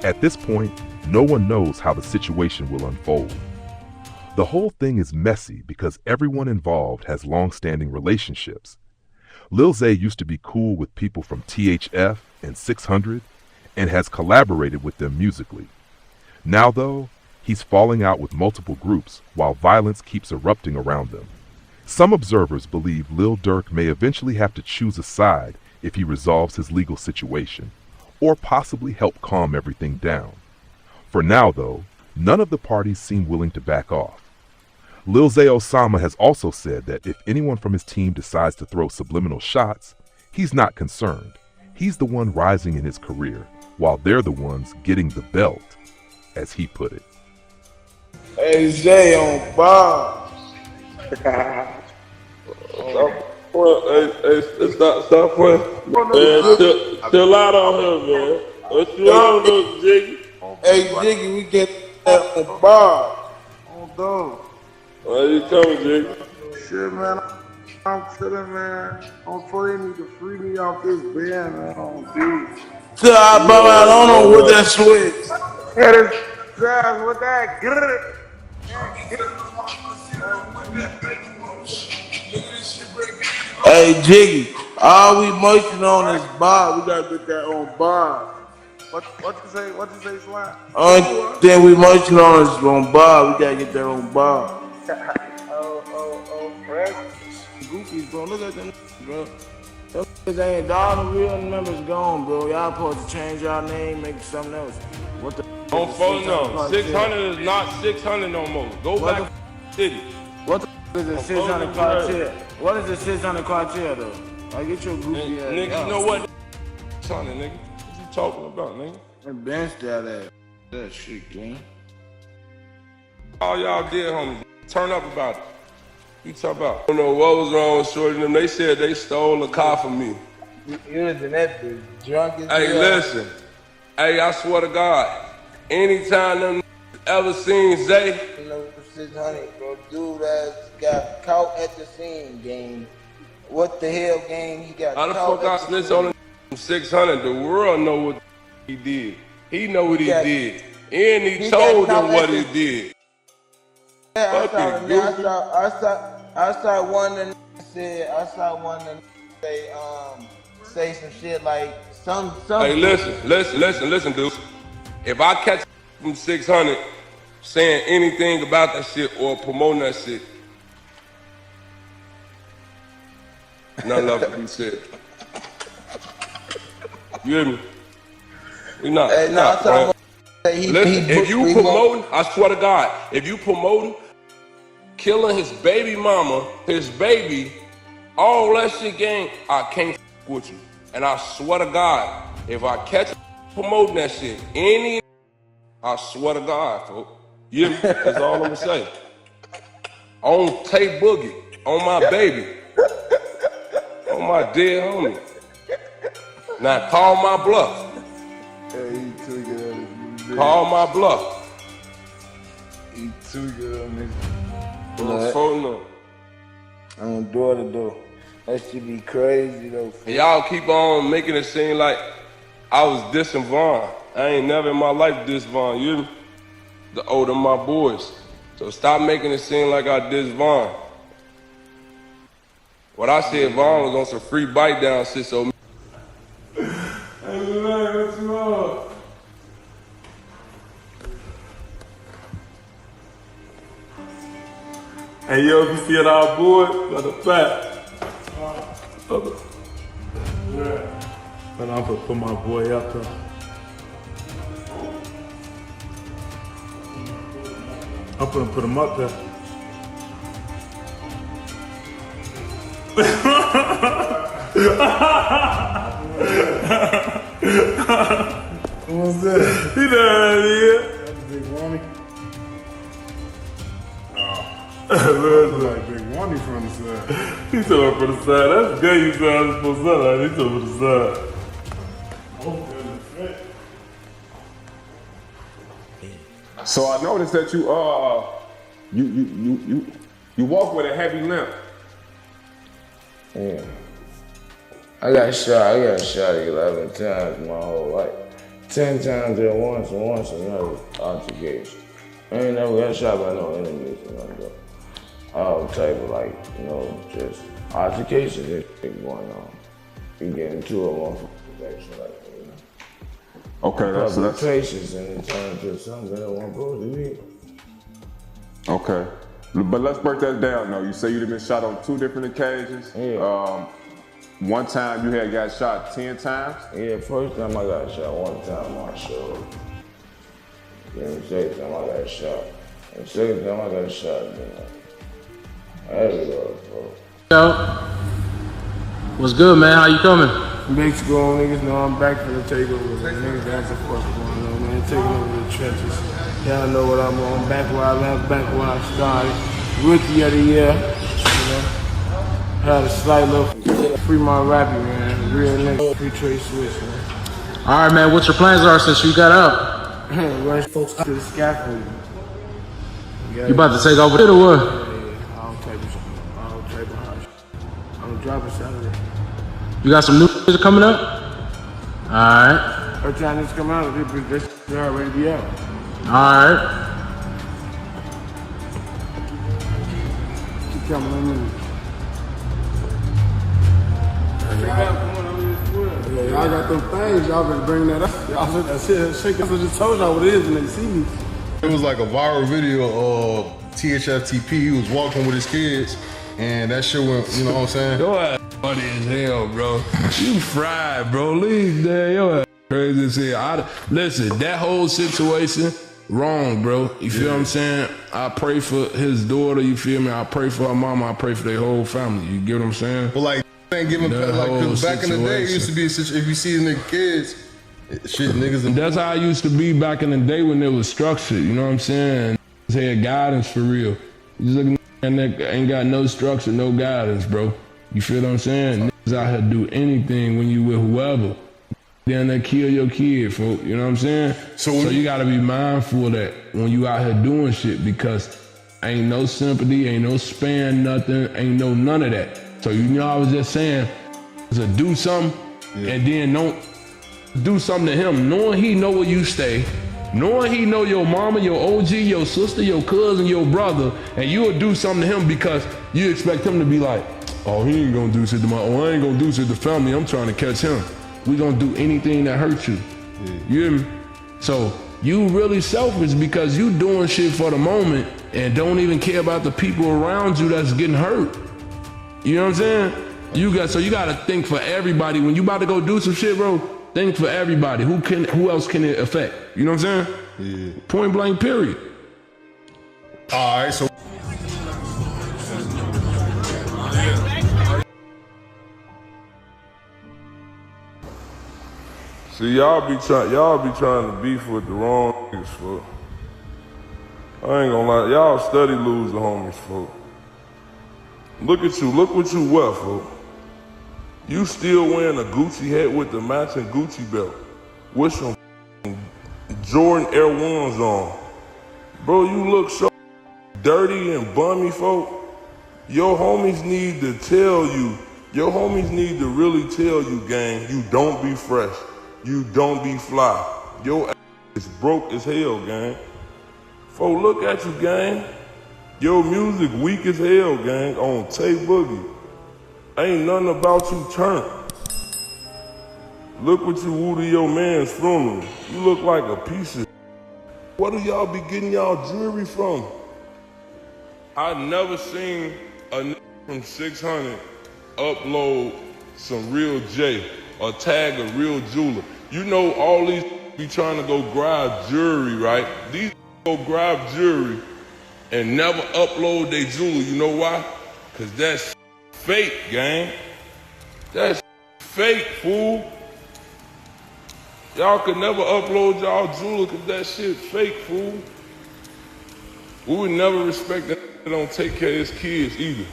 At this point, no one knows how the situation will unfold. The whole thing is messy because everyone involved has long-standing relationships. Lil Zay used to be cool with people from THF and 600 and has collaborated with them musically. Now though, he's falling out with multiple groups while violence keeps erupting around them. Some observers believe Lil Durk may eventually have to choose a side if he resolves his legal situation, or possibly help calm everything down. For now though, none of the parties seem willing to back off. Lil ZayOsama has also said that if anyone from his team decides to throw subliminal shots, he's not concerned. He's the one rising in his career, while they're the ones getting the belt, as he put it. Hey, Zay on Bob. Stop playing. Man, chill out on him, man. What you on, little Jiggy? Hey, Jiggy, we get that on Bob. On dog. Where you coming, Jiggy? Shit, man. I'm chilling, man. I'm praying to free me off this band, man. Till I bow out on him with that switch. Yeah, this guys with that good. Hey, Jiggy, all we motion on is Bob. We gotta get that on Bob. What you say? What you say, Slime? Only thing we motion on is on Bob. We gotta get that on Bob. Fresh. Goofies, bro. Look at them, bro. Them niggas ain't all the real members gone, bro. Y'all supposed to change y'all name, make something else. What the? Don't phone no. 600 is not 600 no more. Go back to the city. What the is the 600 criteria? What is the 600 criteria though? Like, get your goofy ass. Nigga, you know what? 600, nigga. What you talking about, nigga? And bench that ass. That shit, gang. All y'all did, homie. Turn up about it. You talk about. I don't know what was wrong with Shorty and them. They said they stole a car from me. You was in that bitch, drunk as Hey, listen. Hey, I swear to God, anytime them ever seen Zay, You know, 600, bro. Dude that got caught at the scene, gang. What the hell, gang? He got how the caught fuck I at the snitch scene. on him 600? The world know what he did. He know what he did. And he told them what he did. Yeah, Fucking goofy. I saw one that said, say some shit like some. Hey, listen, dude. If I catch from 600 saying anything about that shit or promoting that shit. Nothing left to be said. You hear me? We not. Hey, Listen, if you promoting, I swear to God, if you promoting killing his baby mama, his baby, all that shit, gang, I can't with you. And I swear to God, if I catch promoting that shit, I swear to God, folks. You hear me? That's all I'm gonna say. On Tay Boogie, on my baby, on my dead homie. Now call my bluff. Call my bluff. He too good, nigga. On door to door. That should be crazy though. And y'all keep on making it seem like I was dissing Vaughn. I ain't never in my life diss Vaun, you hear me? The older my boys. So stop making it seem like I diss Vaughn. What I said, Vaughn was on some free bite down shit, so Hey, man, what's wrong? Hey, yo, if you feel our boy, got the fat. Yeah. But I'm gonna put my boy up there. I'm gonna put him up there. What's that? He done here. That's Big Wonny. Like Big Wonny from the side. He told me from the side. That's gay. You said I was supposed to say that. He told me from the side. So I noticed that you walk with a heavy limp. Yeah. I got shot 11 times my whole life. 10 times at once and once another altercation. I ain't never got shot by no enemies or nothing though. All type of like, you know, just altercations and shit going on. You get into a motherfucker protection like that, you know. Okay, that's patience and it turns to something that wasn't supposed to be. Okay. But let's break that down though. You say you've been shot on 2 different occasions. Yeah. One time you had got shot 10 times? Yeah, first time I got shot, one time I showed up. Then the second time I got shot. And the second time I got shot, then I had to go, bro. Yo, what's good, man? How you coming? Mexico niggas know I'm back for the takeover. Niggas that's the fuck going on, man. Taking over the trenches. Y'all know what I'm on. Back where I left, back where I started. Rookie of the year, you know. Had a slight little free my rapping, man. Real nigga, free Trey Switch, man. All right, man. What your plans are since you got out? Rush folks up to the scaffold. You about to take over it or what? Yeah, all type of hot shit. I'm gonna drop it Saturday. You got some new shit coming up? All right. Every time this come out, this already be out. All right. Keep coming on me. Y'all got them things, y'all been bringing that up. Y'all look that shit, I just told y'all what it is when they see me. It was like a viral video of THF TP. He was walking with his kids, and that shit went, you know what I'm saying? Your ass funny as hell, bro. You fried, bro. Leave there. Your ass crazy as hell. Listen, that whole situation, wrong, bro. You feel what I'm saying? I pray for his daughter, you feel me? I pray for her mama, I pray for their whole family. You get what I'm saying? But like, ain't giving like, cause back in the day, it used to be if you see the kids, shit, niggas. And that's how I used to be back in the day when it was structured. You know what I'm saying? Had guidance for real. You just looking at that ain't got no structure, no guidance, bro. You feel what I'm saying? Niggas out here do anything when you with whoever. Then they kill your kid, folk. You know what I'm saying? So you gotta be mindful of that when you out here doing shit, because ain't no sympathy, ain't no span, nothing, ain't no none of that. So you know, I was just saying, to do something and then don't do something to him, knowing he know where you stay, knowing he know your mama, your OG, your sister, your cousin, your brother, and you'll do something to him because you expect him to be like, oh, he ain't gonna do shit to my, oh, I ain't gonna do shit to family, I'm trying to catch him. We gonna do anything that hurts you. You hear me? So you really selfish because you doing shit for the moment and don't even care about the people around you that's getting hurt. You know what I'm saying? So you gotta think for everybody. When you about to go do some shit, bro, think for everybody. Who else can it affect? You know what I'm saying? Yeah. Point blank, period. All right, so. See, y'all be trying to beef with the wrong niggas, fool. I ain't gonna lie, y'all steady lose the homies, fool. Look at you, look what you wear, fool. You still wearing a Gucci hat with the matching Gucci belt with some Jordan Air Ones on. Bro, you look so dirty and bummy, folk. Your homies need to tell you, your homies need to really tell you, gang, you don't be fresh. You don't be fly. Your ass is broke as hell, gang. Folk, look at you, gang. Your music weak as hell, gang, on Tay Boogie. Ain't nothing about you turned. Look what you woo to your man's funeral. You look like a piece of. What do y'all be getting y'all jewelry from? I never seen a nigga from 600 upload some real J or tag a real jeweler. You know all these be trying to go grab jewelry, right? These go grab jewelry and never upload their jewelry. You know why? Cause that's fake, gang. That's fake, fool. Y'all could never upload y'all jewelry cause that shit fake, fool. We would never respect that don't take care of his kids either.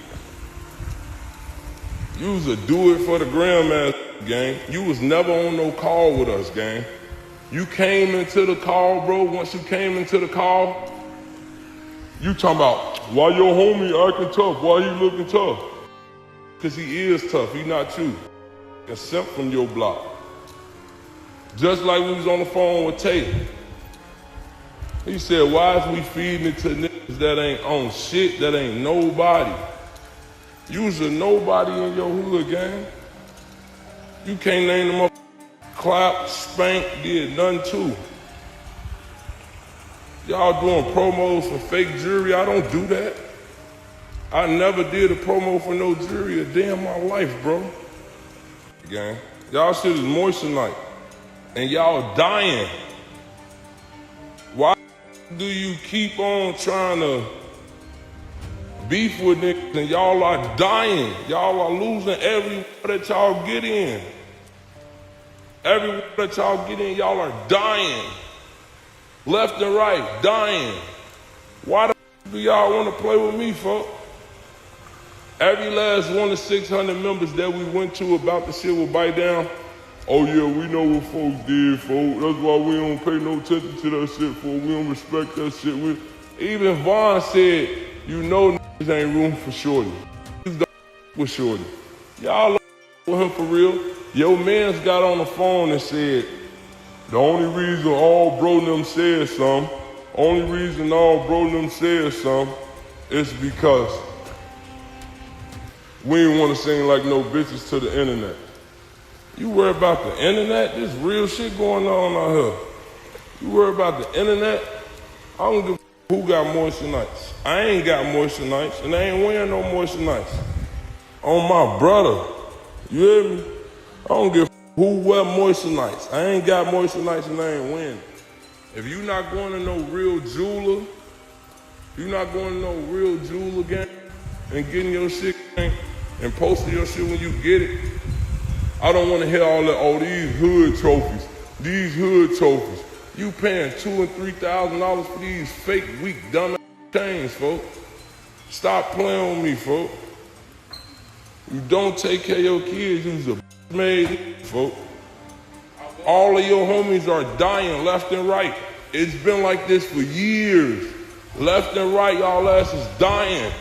You was a do it for the gram ass gang. You was never on no call with us, gang. You came into the call, bro. Once you came into the call, you talking about, why your homie acting tough? Why he looking tough? Cause he is tough, he not you. Except from your block. Just like we was on the phone with Tay. He said, why is we feeding it to niggas that ain't on shit, that ain't nobody? You was a nobody in your hood, gang. You can't name them up. Clap, spank, did none too. Y'all doing promos for fake jewelry. I don't do that. I never did a promo for no jewelry a day in my life, bro. Gang. Y'all shit is moissanite. And y'all dying. Why do you keep on trying to beef with niggas and y'all are dying? Y'all are losing everywhere that y'all get in. Everywhere that y'all get in, y'all are dying. Left and right, dying. Why the do y'all want to play with me, folks? Every last one of 600 members that we went to about the shit with Bite Down, oh yeah, we know what folks did, folks. That's why we don't pay no attention to that shit, folks. We don't respect that shit. Even Vaughn said, you know niggas ain't room for Shorty. With Shorty. Y'all with him for real. Your mans got on the phone and said, the only reason all bro them said something, is because we ain't want to seem like no bitches to the internet. You worry about the internet? There's real shit going on out here. You worry about the internet? I don't give a who got moisturites. I ain't got moisturites, and I ain't wearing no moisturites. On my brother, you hear me? I don't give a who wear moisturites. I ain't got moisturites and I ain't wearing it. If you not going to no real jeweler, gang, and getting your shit, gang, and posting your shit when you get it, I don't want to hear all that, oh, these hood trophies. You paying $2,000 and $3,000 for these fake, weak, dumb chains, folks. Stop playing with me, folks. You don't take care of your kids, you's a made, folks. All of your homies are dying left and right. It's been like this for years. Left and right, y'all asses dying.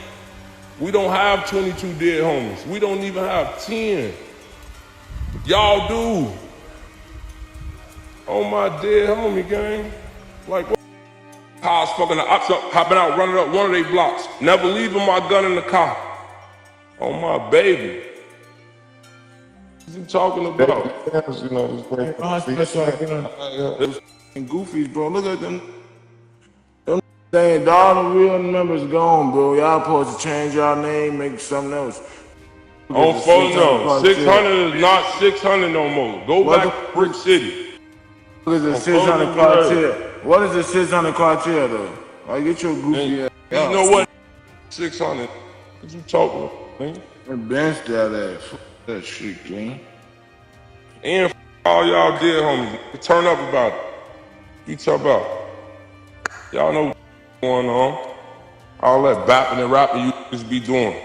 We don't have 22 dead homies. We don't even have 10. Y'all do. Oh my dead homie, gang. Like what? Cars fucking the ops up, hopping out, running up one of their blocks. Never leaving my gun in the car. Oh my baby. you talking about? You know, goofies, bro. Look at them. Them saying all the real members gone, bro. Y'all supposed to change y'all name, make something else. On phone no. 600 is not 600 no more. Go back to Brick City. What is the 600 criteria? What is the 600 criteria though? Like, get your goofy ass. You know what? 600. What you talking about, man? And bench that ass. That shit, King. And all y'all did, homies. Turn up about it. You talk about. Y'all know what's going on. All that bapping and rapping you just be doing.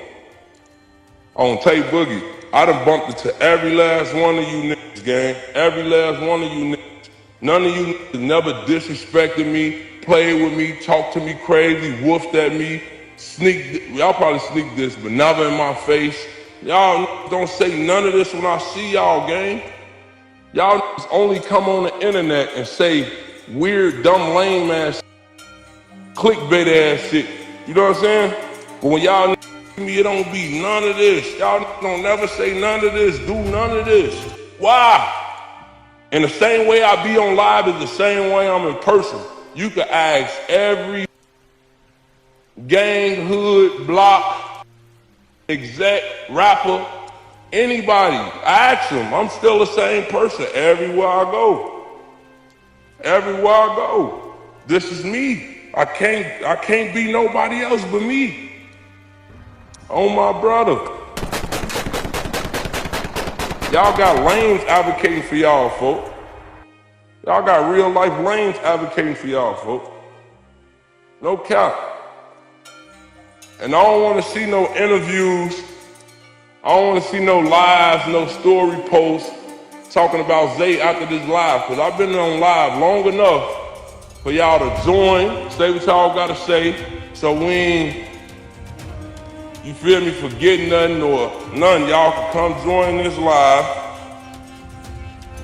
On Tay Boogie, I done bumped into every last one of you niggas, gang. Every last one of you niggas. None of you niggas never disrespected me, played with me, talked to me crazy, woofed at me, y'all probably sneak this, but never in my face. Y'all don't say none of this when I see y'all, gang. Y'all only come on the internet and say weird, dumb, lame ass, clickbait ass shit. You know what I'm saying? But when y'all me, it don't be none of this. Y'all don't never say none of this, do none of this. Why? And the same way I be on live is the same way I'm in person. You can ask every gang, hood, block, exec, rapper, anybody. I ask them. I'm still the same person everywhere I go. Everywhere I go. This is me. I can't be nobody else but me. On my brother. Y'all got lames advocating for y'all, folks. Y'all got real life lames advocating for y'all, folks. No cap. And I don't want to see no interviews. I don't want to see no lives, no story posts talking about Zay after this live, because I've been on live long enough for y'all to join, say what y'all got to say, so we ain't, you feel me, forgetting nothing or none. Y'all can come join this live.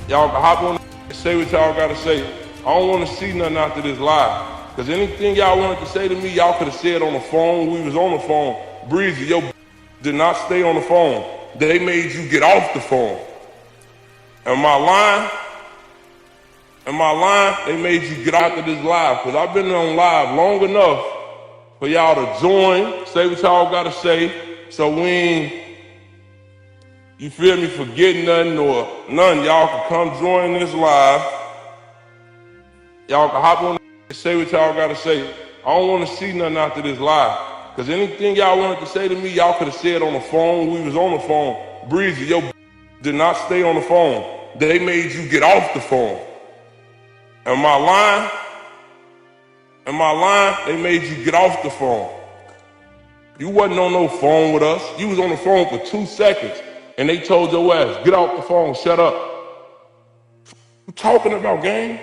Y'all can hop on and say what y'all got to say. I don't want to see nothing after this live, because anything y'all wanted to say to me, y'all could have said on the phone. We was on the phone. Breezy, yo, did not stay on the phone. They made you get off the phone. Am I lying? Am I lying? They made you get out of this live, because I've been on live long enough for y'all to join, say what y'all gotta say, so we ain't, you feel me, forgetting nothing or none. Y'all can come join this live. Y'all can hop on and say what y'all gotta say. I don't want to see nothing after this live, because anything y'all wanted to say to me, y'all could have said on the phone. We was on the phone. Breezy, yo, did not stay on the phone. They made you get off the phone. Am I lying? Am I lying? They made you get off the phone. You wasn't on no phone with us. You was on the phone for 2 seconds, and they told your ass, get off the phone, shut up. What you talking about, gang?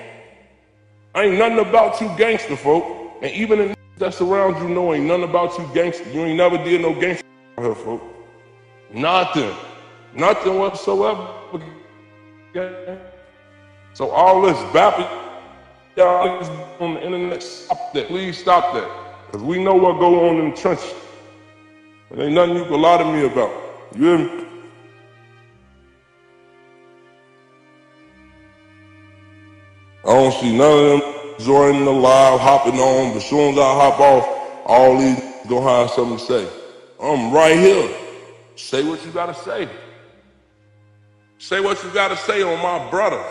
Ain't nothing about you gangster, folk. And even the that's around you know ain't nothing about you gangster. You ain't never did no gangster out here, folk. Nothing. Nothing whatsoever. So all this bapping y'all niggas on the internet, stop that. Please stop that. Because we know what go on in the trenches. There ain't nothing you can lie to me about. You hear me? I don't see none of them joining the live, hopping on, but as soon as I hop off, all these gonna have something to say. I'm right here. Say what you gotta say. Say what you gotta say on my brother.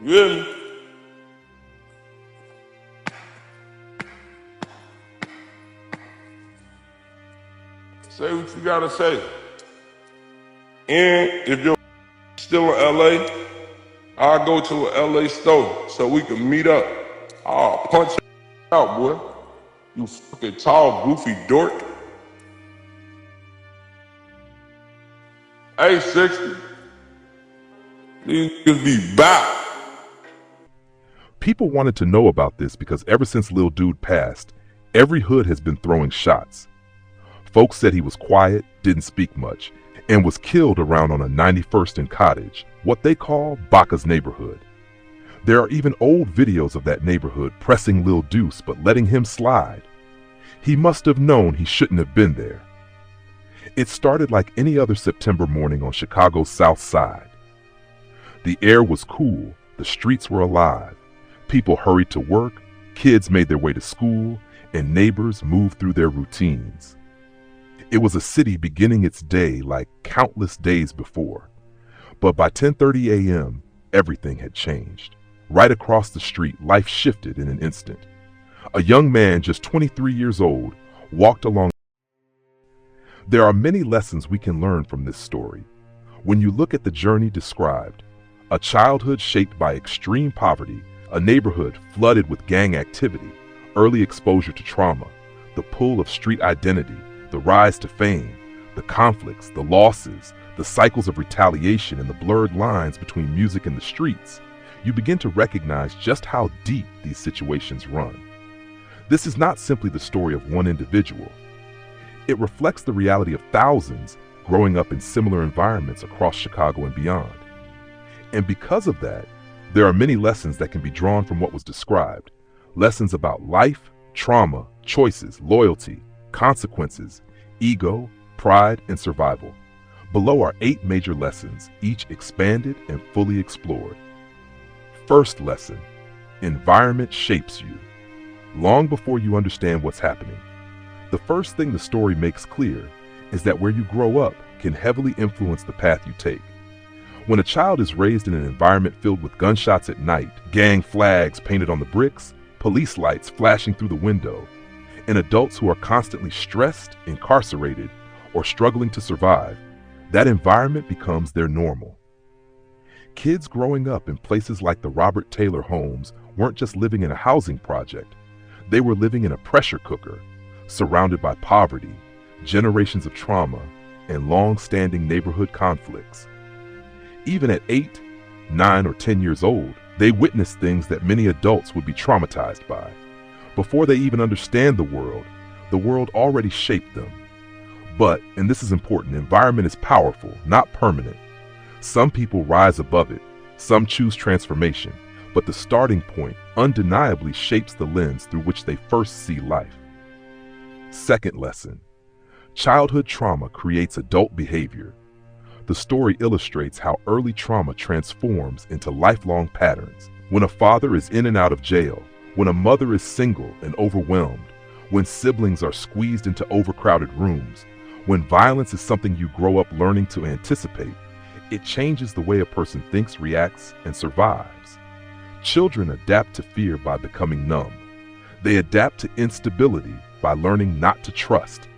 You hear me? Say what you gotta say. And if you're still in LA, I'll go to an LA store so we can meet up. I'll punch you out, boy. You fucking tall, goofy dork. Hey, 60. These niggas be back. People wanted to know about this because ever since Lil Dude passed, every hood has been throwing shots. Folks said he was quiet, didn't speak much, and was killed around on a 91st and Cottage, what they call Baca's neighborhood. There are even old videos of that neighborhood pressing Lil Deuce but letting him slide. He must have known he shouldn't have been there. It started like any other September morning on Chicago's South Side. The air was cool, the streets were alive. People hurried to work, kids made their way to school, and neighbors moved through their routines. It was a city beginning its day like countless days before. But by 10:30 a.m., everything had changed. Right across the street, life shifted in an instant. A young man, just 23 years old, walked along. There are many lessons we can learn from this story. When you look at the journey described, a childhood shaped by extreme poverty, a neighborhood flooded with gang activity, early exposure to trauma, the pull of street identity, the rise to fame, the conflicts, the losses, the cycles of retaliation, and the blurred lines between music and the streets, you begin to recognize just how deep these situations run. This is not simply the story of one individual. It reflects the reality of thousands growing up in similar environments across Chicago and beyond. And because of that, there are many lessons that can be drawn from what was described. Lessons about life, trauma, choices, loyalty, consequences, ego, pride, and survival. Below are 8 major lessons, each expanded and fully explored. First lesson: environment shapes you. Long before you understand what's happening, the first thing the story makes clear is that where you grow up can heavily influence the path you take. When a child is raised in an environment filled with gunshots at night, gang flags painted on the bricks, police lights flashing through the window, and adults who are constantly stressed, incarcerated, or struggling to survive, that environment becomes their normal. Kids growing up in places like the Robert Taylor homes weren't just living in a housing project. They were living in a pressure cooker, surrounded by poverty, generations of trauma, and long-standing neighborhood conflicts. Even at 8, 9, or 10 years old, they witnessed things that many adults would be traumatized by. Before they even understand the world already shaped them. But, and this is important, environment is powerful, not permanent. Some people rise above it, some choose transformation, but the starting point undeniably shapes the lens through which they first see life. Second lesson: childhood trauma creates adult behavior. The story illustrates how early trauma transforms into lifelong patterns. When a father is in and out of jail, when a mother is single and overwhelmed, when siblings are squeezed into overcrowded rooms, when violence is something you grow up learning to anticipate, it changes the way a person thinks, reacts, and survives. Children adapt to fear by becoming numb. They adapt to instability by learning not to trust.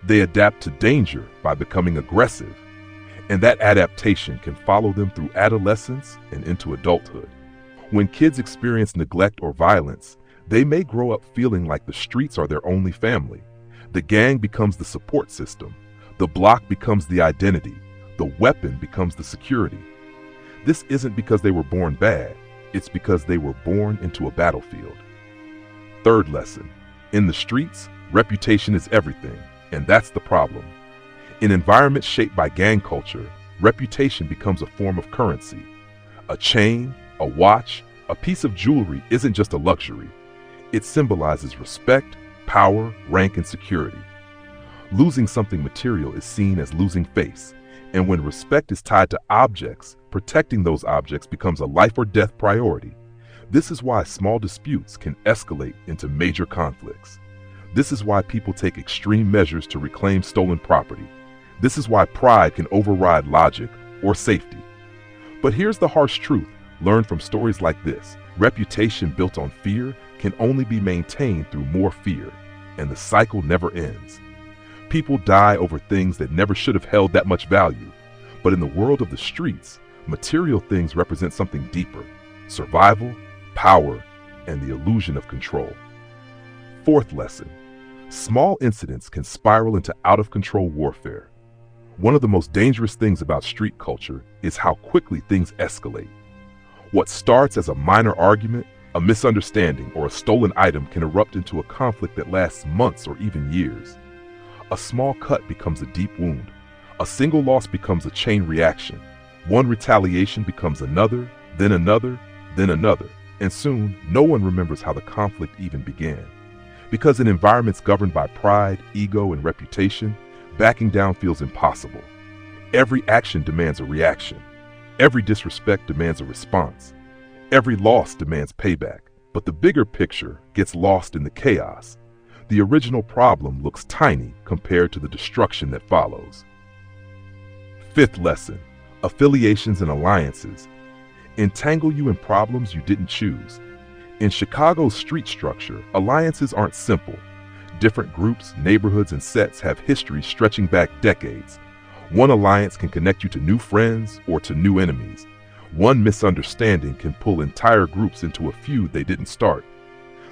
They adapt to danger by becoming aggressive. And that adaptation can follow them through adolescence and into adulthood. When kids experience neglect or violence, they may grow up feeling like the streets are their only family. The gang becomes the support system. The block becomes the identity. The weapon becomes the security. This isn't because they were born bad. It's because they were born into a battlefield. Third lesson: in the streets, reputation is everything, and that's the problem. In environments shaped by gang culture, reputation becomes a form of currency. A chain, a watch, a piece of jewelry isn't just a luxury. It symbolizes respect, power, rank, and security. Losing something material is seen as losing face, and when respect is tied to objects, protecting those objects becomes a life or death priority. This is why small disputes can escalate into major conflicts. This is why people take extreme measures to reclaim stolen property. This is why pride can override logic or safety. But here's the harsh truth learned from stories like this: reputation built on fear can only be maintained through more fear, and the cycle never ends. People die over things that never should have held that much value. But in the world of the streets, material things represent something deeper: survival, power, and the illusion of control. Fourth lesson: small incidents can spiral into out-of-control warfare. One of the most dangerous things about street culture is how quickly things escalate. What starts as a minor argument, a misunderstanding, or a stolen item can erupt into a conflict that lasts months or even years. A small cut becomes a deep wound. A single loss becomes a chain reaction. One retaliation becomes another, then another, then another, and soon no one remembers how the conflict even began. Because in environments governed by pride, ego, and reputation, Backing down feels impossible. Every action demands a reaction. Every disrespect demands a response. Every loss demands payback. But the bigger picture gets lost in the chaos. The original problem looks tiny compared to the destruction that follows. Fifth lesson, affiliations and alliances entangle you in problems you didn't choose. In Chicago's street structure, alliances aren't simple. Different groups, neighborhoods, and sets have histories stretching back decades. One alliance can connect you to new friends or to new enemies. One misunderstanding can pull entire groups into a feud they didn't start.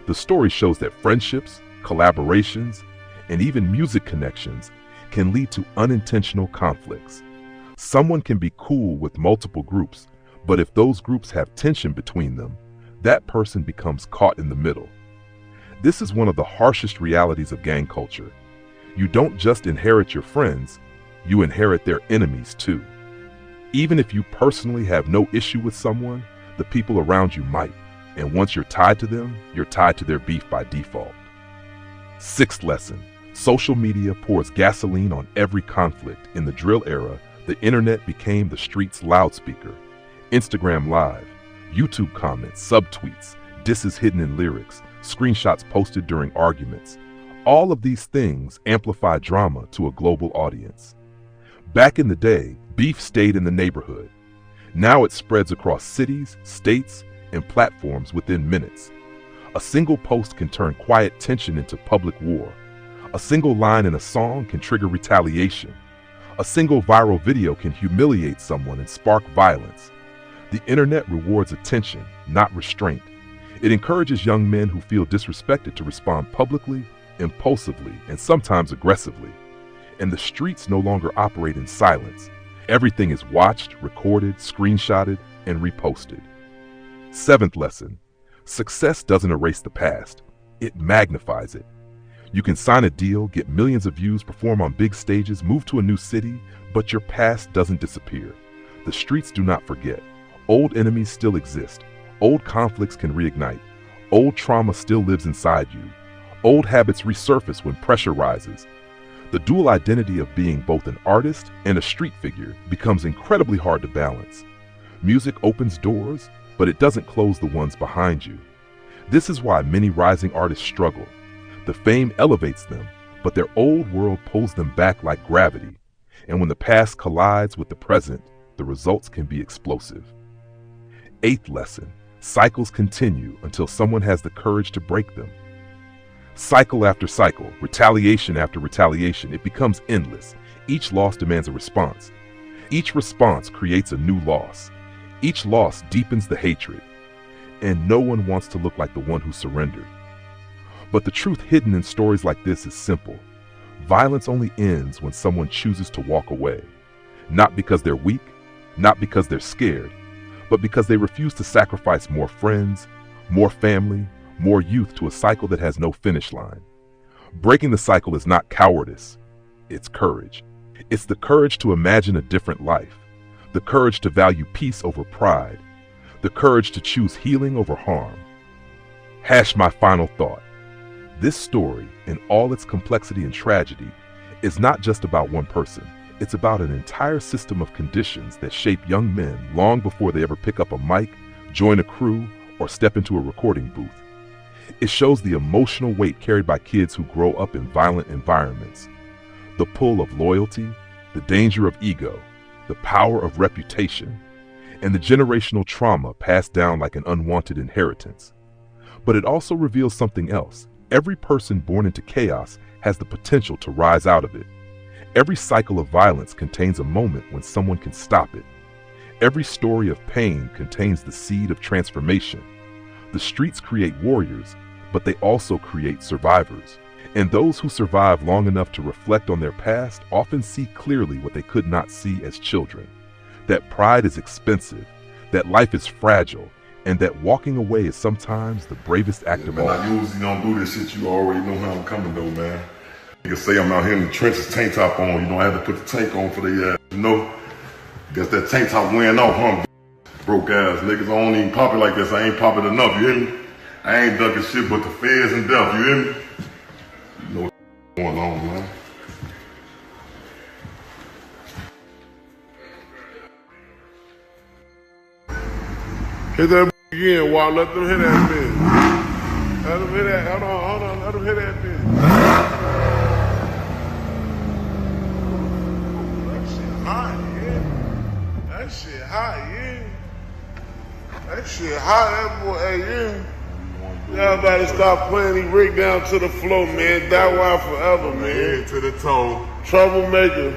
The story shows that friendships, collaborations, and even music connections can lead to unintentional conflicts. Someone can be cool with multiple groups, but if those groups have tension between them, that person becomes caught in the middle. This is one of the harshest realities of gang culture. You don't just inherit your friends, you inherit their enemies too. Even if you personally have no issue with someone, the people around you might, and once you're tied to them, you're tied to their beef by default. Sixth lesson, social media pours gasoline on every conflict. In the drill era, the internet became the street's loudspeaker. Instagram Live, YouTube comments, subtweets, disses hidden in lyrics, screenshots posted during arguments. All of these things amplify drama to a global audience. Back in the day, beef stayed in the neighborhood. Now it spreads across cities, states, and platforms within minutes. A single post can turn quiet tension into public war. A single line in a song can trigger retaliation. A single viral video can humiliate someone and spark violence. The internet rewards attention, not restraint. It encourages young men who feel disrespected to respond publicly, impulsively, and sometimes aggressively. And the streets no longer operate in silence. Everything is watched, recorded, screenshotted, and reposted. Seventh lesson, success doesn't erase the past. It magnifies it. You can sign a deal, get millions of views, perform on big stages, move to a new city, but your past doesn't disappear. The streets do not forget. Old enemies still exist. Old conflicts can reignite. Old trauma still lives inside you. Old habits resurface when pressure rises. The dual identity of being both an artist and a street figure becomes incredibly hard to balance. Music opens doors, but it doesn't close the ones behind you. This is why many rising artists struggle. The fame elevates them, but their old world pulls them back like gravity. And when the past collides with the present, the results can be explosive. Eighth lesson, cycles continue until someone has the courage to break them. Cycle after cycle, retaliation after retaliation, it becomes endless. Each loss demands a response. Each response creates a new loss. Each loss deepens the hatred. And no one wants to look like the one who surrendered. But the truth hidden in stories like this is simple. Violence only ends when someone chooses to walk away. Not because they're weak, not because they're scared, but because they refuse to sacrifice more friends, more family, more youth to a cycle that has no finish line. Breaking the cycle is not cowardice, it's courage. It's the courage to imagine a different life, the courage to value peace over pride, the courage to choose healing over harm. My final thought. This story, in all its complexity and tragedy, is not just about one person. It's about an entire system of conditions that shape young men long before they ever pick up a mic, join a crew, or step into a recording booth. It shows the emotional weight carried by kids who grow up in violent environments. The pull of loyalty, the danger of ego, the power of reputation, and the generational trauma passed down like an unwanted inheritance. But it also reveals something else. Every person born into chaos has the potential to rise out of it. Every cycle of violence contains a moment when someone can stop it. Every story of pain contains the seed of transformation. The streets create warriors, but they also create survivors. And those who survive long enough to reflect on their past often see clearly what they could not see as children. That pride is expensive, that life is fragile, and that walking away is sometimes the bravest act of all. I usually don't do this shit, you already know how I'm coming though, man. Niggas say I'm out here in the trenches, tank top on, you don't have to put the tank on for the you know? Guess that tank top wearing off, huh? Broke ass niggas, I don't even pop it like this, I ain't popping enough, you hear me? I ain't ducking shit but the feds and death, you hear me? You know what's going on, man. Hit that again, Walt. Let them hit that bitch. Let them hit that. Hold on. Let them hit that bitch. That shit hot, yeah. That shit hot, yeah. That shit hot, that boy, hey, yeah. Y'all about to stop playing these Rick down to the floor, man. That why forever, man. Head to the toe. Troublemaker.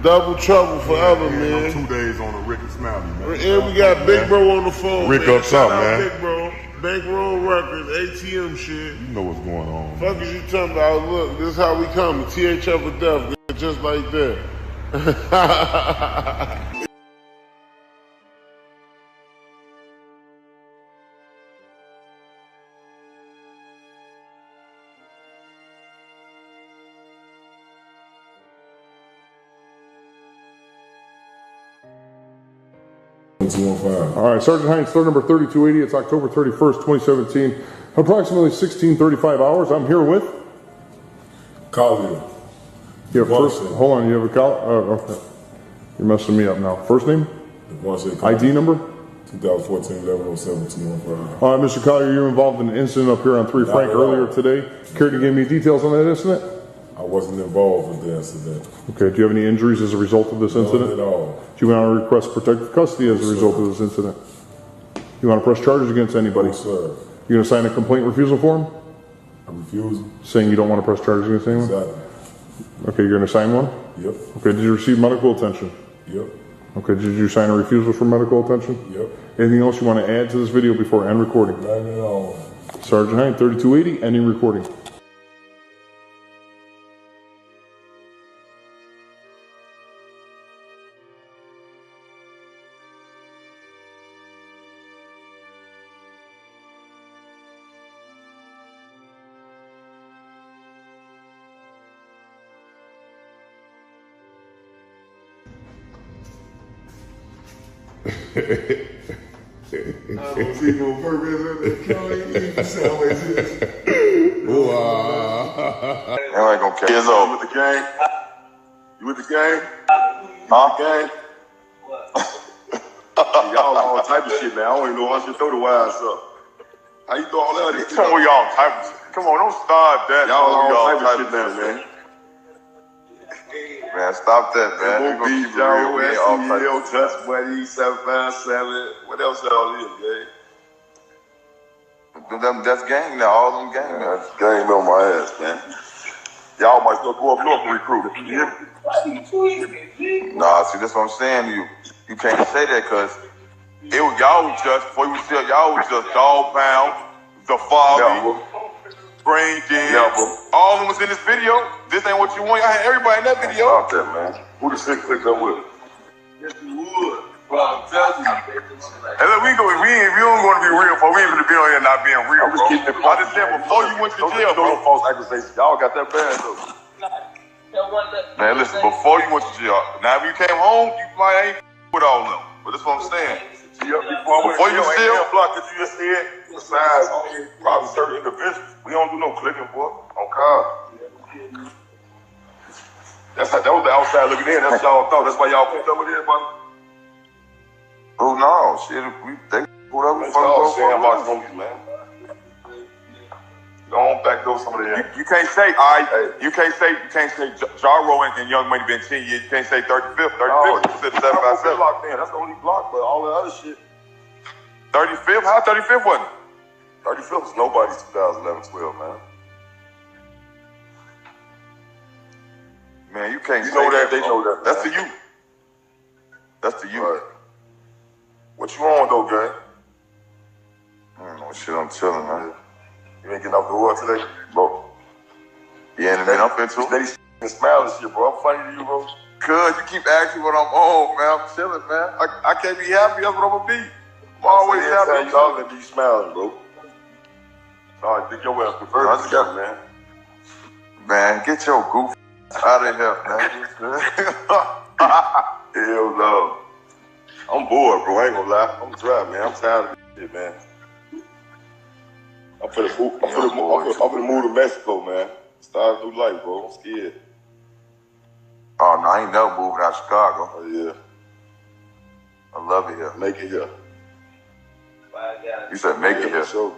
Double trouble forever, man. 2 days on the Rick and Smiley, man. And we got Big Bro on the phone, Rick man. up top, Shout out man. Big Bro. Bankroll Records, ATM shit. You know what's going on. Fuck is you talking about? Look, this is how we come. THF of death, just like that. All right, Sergeant Hines, third number 3280. It's October 31st, 2017. Approximately 16:35 hours. I'm here with Collier. You have first. Hold on. You have a call. Okay. You're messing me up now. First name? ID number? 2014-11-07-215. All right, Mr. Collier, you're involved in an incident up here on 3 Frank earlier today. Care to give me details on that incident? I wasn't involved with the incident. Okay. Do you have any injuries as a result of this incident? None at all. Do you want to request protective custody as a result of this incident? You want to press charges against anybody? No, sir. You going to sign a complaint refusal form? I'm refusing. Saying you don't want to press charges against anyone? Exactly. Okay, you're going to sign one? Yep. Okay, did you receive medical attention? Yep. Okay, did you sign a refusal for medical attention? Yep. Anything else you want to add to this video before end recording? None at all. Sergeant Hine, 3280, ending recording. I don't see no purpose in it. Wow. I ain't gonna catch you. You with the game? You with the game? Huh? Game? Y'all all type of shit, man. I don't even know how to throw the wires up. How you throw all that? Come on, y'all type of shit. Come on, don't start that. Y'all all type of shit now, man. Man, stop that, man. We're gonna keep it real. We ain't all Touch Buddy, 757. What else y'all is, gang? That's gang now. All them gang now. That's gang on my ass, man. Y'all might still go up north and recruit. Nah, see, that's what I'm saying to you. You can't say that because y'all was just, before you said y'all was just Dog Pound, The Father, Brain Dead. All of them was in this video. This ain't what you want. I had everybody in that video. Stop that, man. Who the six clicked up with? Yes, you would. Bro, I'm telling you. Hey, look, we don't want to be real, for we ain't gonna be on here not being real, bro. I just said before you went to jail, bro. No false accusations. Y'all got that bad, though. Man, listen, before you went to jail, now if you came home, you might ain't with all of them. But that's what I'm saying. Before you still block that you just said, besides probably certain individuals, we don't do no clicking, boy. On God. That was the outside looking in. That's y'all thought. That's why y'all picked up with everybody. Oh no, shit. They whatever the fuck y'all saying about homies, man. Don't backdoor some of that. You can't say you can't say Jaro and Young Money been 10 years. You can't say 35th. 35th. You said 757. Locked in. That's the only block, but all the other shit. 35th? How 35th wasn't? 35th was nobody's 2011-12, man. Man, you can't You say know that, they know that. That's to you. That's to you. Right. What you on, though, gang? I don't know shit I'm chilling, man. You ain't getting off the wood today? Bro. Yeah, and I'm into Steady smiling shit, bro. I'm funny to you, bro. Cuz you keep asking what I'm on, man. I'm chilling, man. I can't be happy. That's what I'm gonna be. I'm always happy. You always be smiling, bro. All right, think your ass converted to that, man. Man, get your goof out of here, man. Hell no. I'm bored, bro. I ain't gonna lie. I'm dry, man. I'm tired of this shit, man. I'm finna move to Mexico, man. Start a new life, bro. I'm scared. Oh, no, I ain't never moving out of Chicago. Oh, yeah. I love it here. Make it here. You said make it here. Sure.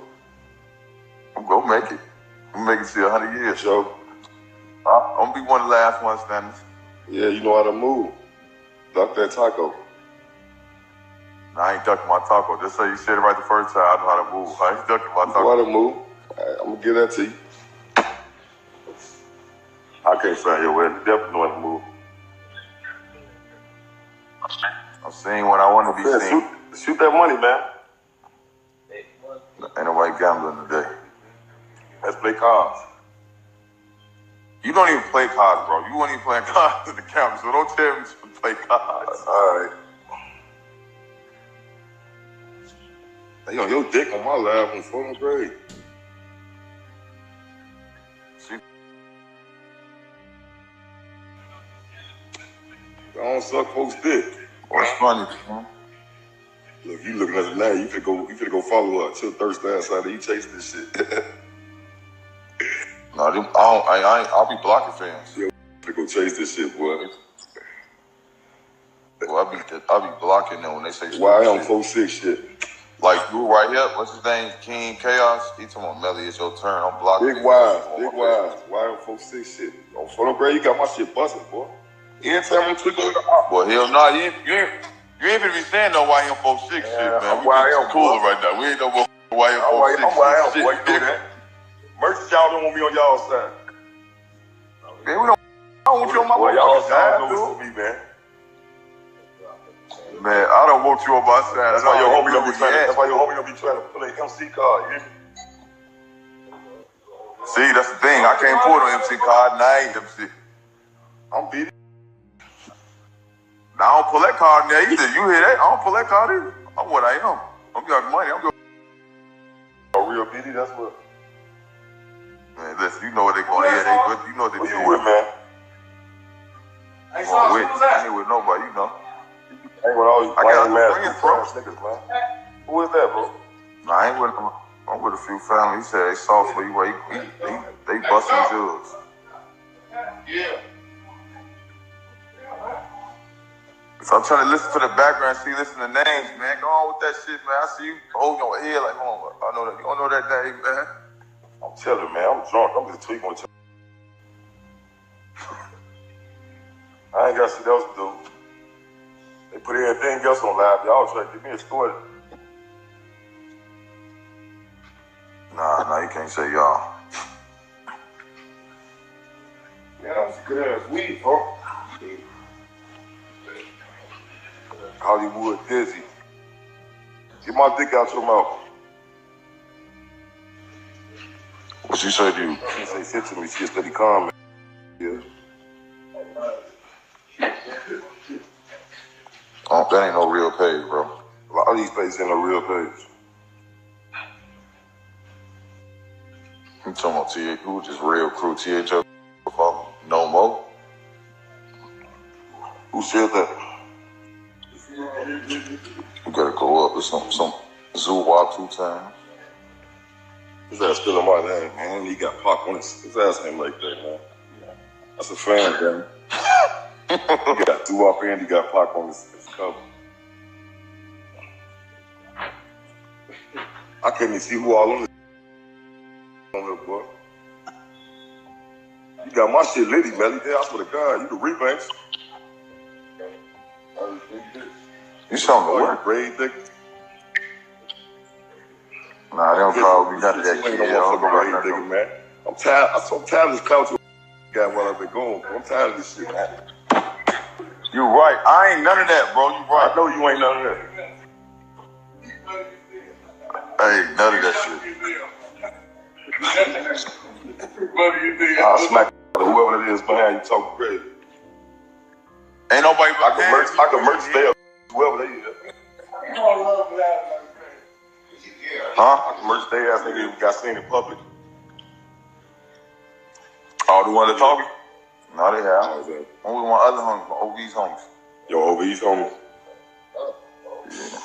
I'm gonna make it. I'm gonna make it to 100 years. Sure. I'm gonna be one of the last ones standing. Yeah, you know how to move. Duck that taco. Nah, I ain't ducking my taco. Just say you said it right the first time. I know how to move. I ain't ducking my taco. You know how to move. I'm gonna give that to you. I can't say your way. You definitely know how to move. I'm seeing what I want to be seen. Shoot that money, man. Ain't nobody gambling today. Let's play cards. You don't even play cards, bro. You won't even play cards at the camera, so don't tell me to play cards. All right. Hey, yo, your dick on my lap on 4th grade. I don't suck folks' dick. What's funny, man? Look, you looking at it now. You finna go follow up. Chill thirsty ass out there. You chase this shit. No, I'll be blocking fans. Yo, finna go chase this shit, boy. Well, I'll be blocking them when they say why I on 4-6 shit. Like you right here, what's his name? King Chaos. He talking about Melly, it's your turn. I'm blocking. Big Wise. Why on 4-6 shit? On 4th grade, you got my shit busting, boy. Anytime I'm tweaking with the op. Boy, hell no, you ain't gonna be saying no YM 4-6 shit, man. We just cooler right now. We ain't no more YM 4-6 shit. Boy, you do that. Merchants, y'all don't want me on y'all side. Man, I don't want you on my side, y'all know it's me, man. Man, I don't want you on my side. That's why your homie don't be trying to play MC card, you hear me? See, that's the thing. I can't pull no MC card, and I ain't MC. I'm beating. Now, I don't pull that card in there either. You hear that? I don't pull that card either. I'm what I am. I'm got money. I'm good. A real BD, that's what. Man, listen, you know what they going to hear. You know what they do. You with, man? I ain't with nobody, you know. I ain't with all these got friends, bro. Niggas, man. Who is that, bro? Nah, I ain't with them. I'm with a few family. He said they soft for you. They busting jugs. Yeah. So I'm trying to listen to the background, listen to names, man. Go on with that shit, man. I see you holding your head like, oh, I know that. You don't know that name, man. I'm telling you, man. I'm drunk. I'm just tweaking with you. I ain't got shit else to do. They put everything else on live. Y'all try to get me extorted. Nah, you can't say y'all. Yeah, that's good ass weed, bro. Hollywood Dizzy. Get my dick out your mouth. What she say to you? She say shit to me. She steady calm. Yeah. Oh, that ain't no real page, bro. A lot of these pages ain't no real page. You talking about who just real crew THF? No more. Who said that? You gotta go up with some Zoo walk 2 times. His ass still in my name, man. He got Pac on his ass ain't like that, man. That's a fan, man. He got Doo-Wop and he got Pac on his cover. I can't even see who all on this boy. You got my shit litty, Melly. I swear to God, you the rebanks. You showing the work? Braid dick. Nah, they don't call me none of that shit. No braid dick, man. I'm tired. I'm so tired of this couch guy while I've been going. I'm tired of this shit, man. You right. I ain't none of that, bro. You right. I know you ain't none of that. Hey, none of that shit. I'll smack whoever it is behind you talking crazy. Ain't nobody I can merch there, whoever they is. Huh? I can merch their ass nigga got seen in public. Oh, the one that talking? No, they have. Only one other homies, my OV's homies. Yo, OV's homies. Yeah.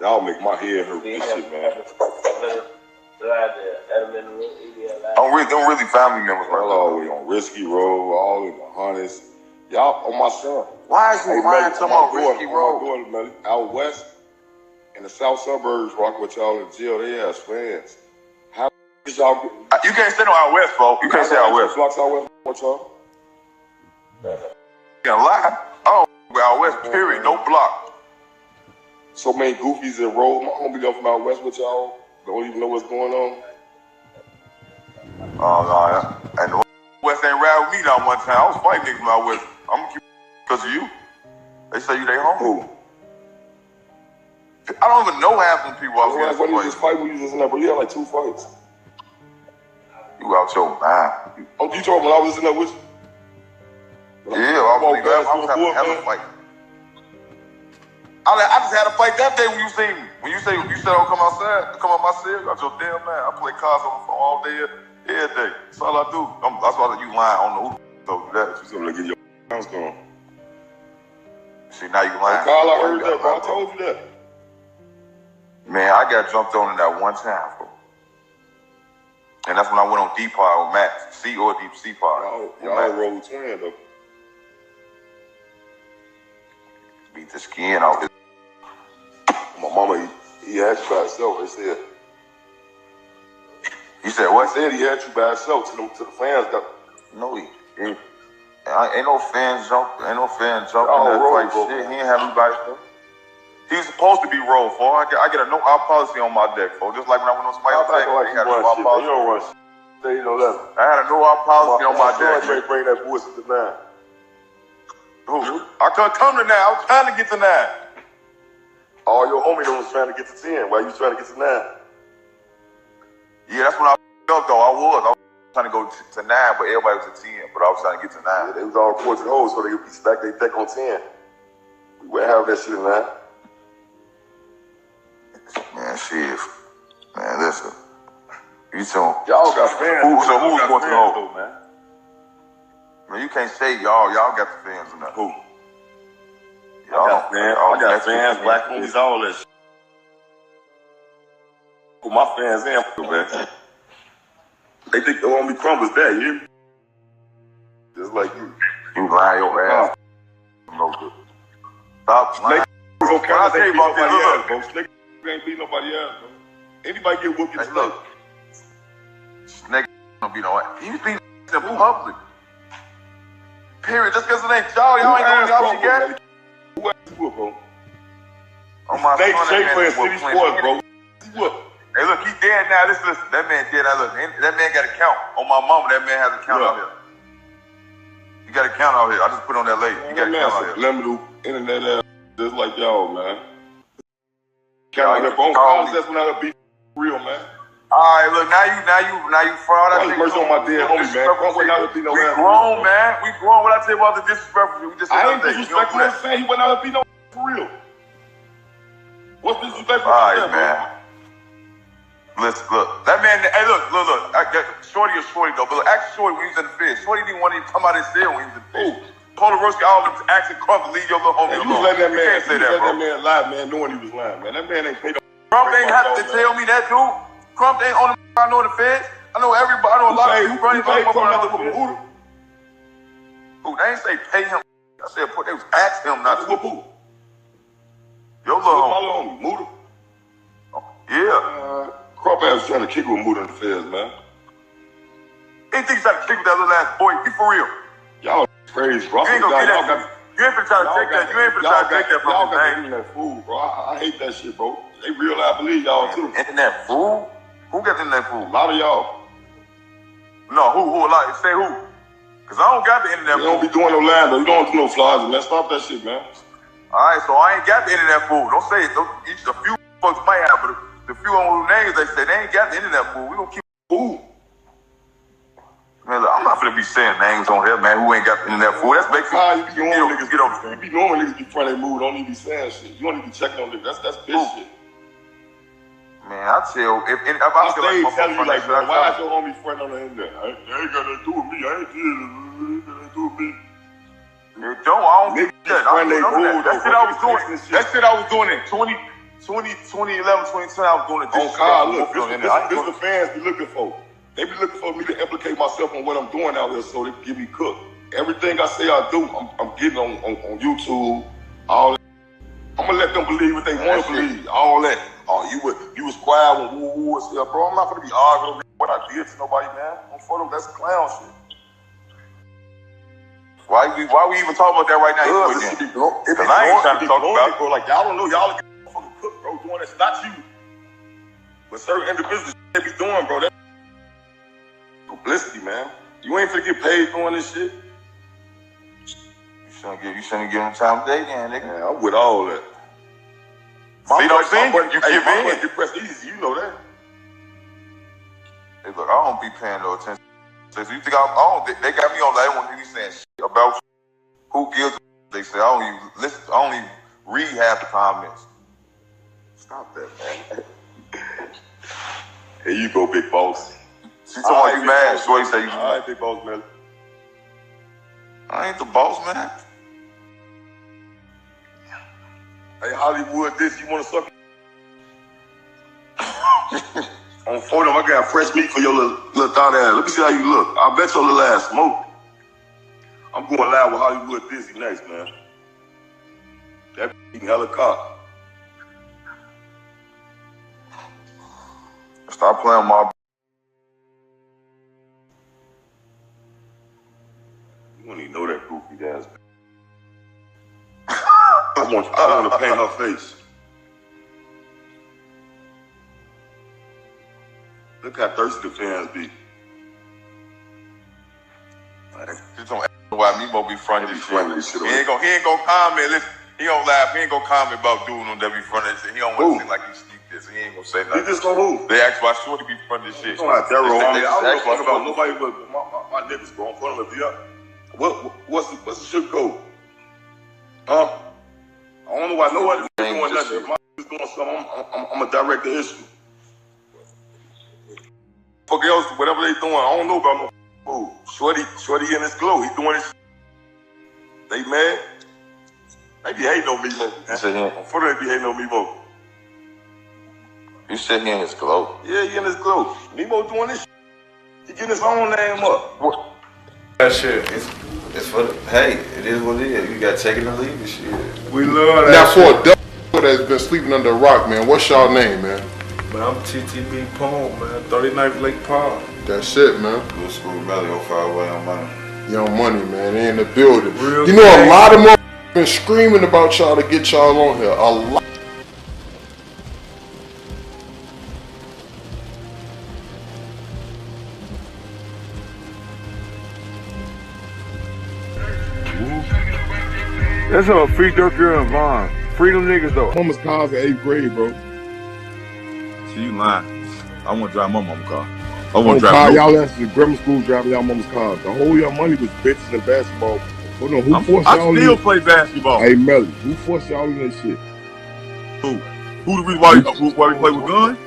Y'all make my head hurt with this shit, man. Them really family members, right? All the way on Risky Road, all in the Hunnids. Y'all on my son. Why is you lying talking about Risky Road? Man, out west in the south suburbs, rock with y'all in jail. They ass fans. How did y'all get? You can't say no out west, folks. You can't say out west. Blocks out west with y'all. You can't lie. I don't out west. Period. No block. So many goofies and roll. My homie go from out west with y'all. Don't even know what's going on. Oh no, and the West ain't ride with me that one time. I was fighting niggas from out west. I'm gonna keep because of you. They say you they home. I don't even know half of them people. When you just fight, when you just in there, but you had like 2 fights. You out your mind. Oh, you told me when I was in there with you? Yeah, I was having a fight. I just had a fight that day when you seen me. When you said I'll come outside, come on my cell, got your damn man. I play cards on the phone all day, every day. That's all I do. That's why you lying on the who told you that. You gonna get your house going. See, now you lying. Carl, I heard that, bro. I told you that. Man, I got jumped on in that one time, bro. And that's when I went on deep pod with Max. C or deep C pod. Y'all roll twin, though. Beat the skin off his. My mama, he had you by himself. They said. He said what? He said he had you by himself to the fans. No, he ain't no fans jump. Ain't no fan jumping that fight shit. He ain't have me by himself. He was supposed to be rolled for. I get a no-out policy on my deck, folks. Just like when I went on somebody else's deck, they had a no-out policy. You don't run shit. They don't let him. I had a no-out policy on my deck. Bring that bullshit to 9. Who? I couldn't come to 9. I was trying to get to 9. All your homies was trying to get to 10. Why you trying to get to 9? Yeah, that's when I felt though. I was trying to go to 9, but everybody was at 10. But I was trying to get to 9. Yeah, they was all quarter hoes, so they would be stacked their deck on 10. We wouldn't have that shit in 9. Man, shit. Man, listen. You too. Y'all got fans. So who's going to know? Though, man? Man, you can't say y'all. Y'all got the fans in there. Who? Y'all I got fans, black homies, all that shit. Put my fans in, man. They think the homie Crumb was there, you hear me? Just like you. You lying your ass. No good. Stop lying. Snake can't beat nobody else, bro. Snake can't beat nobody else, bro. Anybody get whooped, it's look. Snake don't be no way. He's beating in public. Period. Just because it ain't y'all ain't going y'all should get it. Who asked you, bro? On my Snake playing city sports, bro. What? Hey, look, he's dead now. Listen, that man dead. Look, that man got a count. On my mama, that man has a count out here. You got a count out here. I just put on that lady. You got a count out here. Limited internet ass, just like y'all, man. Count out here, bro. That's when I beat real, man. All right, look, now you fraud. I mercy on my dead homie, man. We grown, man. We grown. What I tell you about the disrespectful? We just I ain't disrespectful. I'm saying he went out and beat no for real. What's disrespectful? All right, man. Listen, look, that man. Hey, look. Shorty is Shorty though, but look, ask Shorty when he was in the field. Shorty didn't want to even come out his cell when he was in the field. Polaroski, all them asking Crump to leave your little homie alone. You let that man say that, bro. That man lie, man, knowing he was lying, man. That man ain't paid. Crump ain't have to tell me that, dude. Crump ain't on the. I know the feds. I know everybody. I know a lot of people running from another who. They ain't say pay him. I said they was asking him not to whoop. Your little homie, Muda. Yeah. Crump ass trying to kick with Muda in the feds, man. He think he's trying to kick with that little ass boy. Be for real. Y'all crazy, bro. You ain't gonna get that. You ain't finna try to take that. You ain't finna try to take that from y'all me, man. Internet fool, bro. I hate that shit, bro. They real, I believe y'all too. Internet fool? Who got internet fool? A lot of y'all. No, who a lot? Say who? Cause I don't got the internet fool. You don't be doing no line though. You don't do no flies, man. Stop that shit, man. Alright, so I ain't got the internet fool. Don't say it. A few folks might have, but the few on whose names they say they ain't got the internet fool. We gonna keep fool. Man, look, I'm not gonna be saying names on here, man, who ain't got the internet fool. That's basically you be knowing niggas get on the You be knowing niggas be front of their mood, don't even be saying shit. You don't even be checking on niggas. That's bitch shit. Man, I tell if I feel like my telling you like, friend, why is your homie friend on the internet? They ain't got nothing to do with me. I ain't did it. Ain't got nothing to do with me. I don't do that. That shit I was doing. That shit I was doing in 2011, 2010. I was doing it. Oh, Kyle, look, this the fans be looking for. They be looking for me to implicate myself on what I'm doing out here so they can give me cook. Everything I say I do, I'm getting on YouTube, all that. I'm gonna let them believe what they want to believe, all that. Oh, you was quiet when woo was here, bro. I'm not gonna be arguing what I did to nobody, man. I'm for them, that's clown shit. Why we even talking about that right now? Because I ain't trying to talk about it, bro. Like, y'all don't know, y'all get fucking cook, bro, doing that. Not you. But certain individuals, they be doing, bro. That's publicity, man. You ain't finna get paid doing this shit. You shouldn't give them time of day then, nigga. Yeah, I'm with all that. See what I'm saying? You give in. Depressed easy, you know that. Hey, look, I don't be paying no attention. So you think they got me on that one. They be saying shit about who gives. They say I don't even listen. I don't even read half the comments. Stop that, man. Here you go, big boss. She told me you mad. Shorty say you mad. All right, big boss, man. I ain't the boss, man. Hey, Hollywood, this, you want to suck? On photo, I got fresh meat for your little thought ass. Let me see how you look. I bet your little ass smoke. I'm going live with Hollywood Dizzy next, man. That eating hella cock. Stop playing my. You don't even know that goofy ass. I want to paint her face. Look how thirsty the fans be. Just don't ask why Mimo be fronting this shit. He ain't gonna comment. Listen, he don't laugh. He ain't gonna comment about dude on that be fronting this shit. He don't want to seem like he sneak this. He ain't gonna say nothing. He just gonna who? They ask why Shorty be fronting this shit. I don't know fuck about nobody but my niggas, bro. I'm putting them up. What's the shit go? Huh? I don't know why nobody doing nothing. If my niggas doing something, I'm a direct the issue. Fuck else, whatever they doing, I don't know about no Shorty in his glow. He doing his shit. They mad? They be hating on me, man. Before they be hating on me, bro. You said he in his glow? Yeah, he in his glow. Mimo doing this shit. He getting his own name up. What? That shit, it's for the, hey, it is what it is. You got taking the lead this shit. We love that. Now for a devil that's been sleeping under a rock, man, what's y'all name, man? Man, I'm TTB Pone, man. 39th Lake Park. That's it, man. Good school, Melly, on fire away on money. Young Money, man. They in the building. Real you know, a lot of them been screaming about y'all to get y'all on here. A lot. That's all free Dirt Girl and Vaughn. Freedom niggas though. Mama's cars in 8th grade, bro. See, you lying. I want to drive my mama's car. I want to drive y'all asked the grammar school driving y'all mama's cars. The whole Young Money was bitches and basketball. Hold on, who forced y'all? I still play basketball. Hey Melly, who forced y'all in this shit? Who the reason why we play with guns?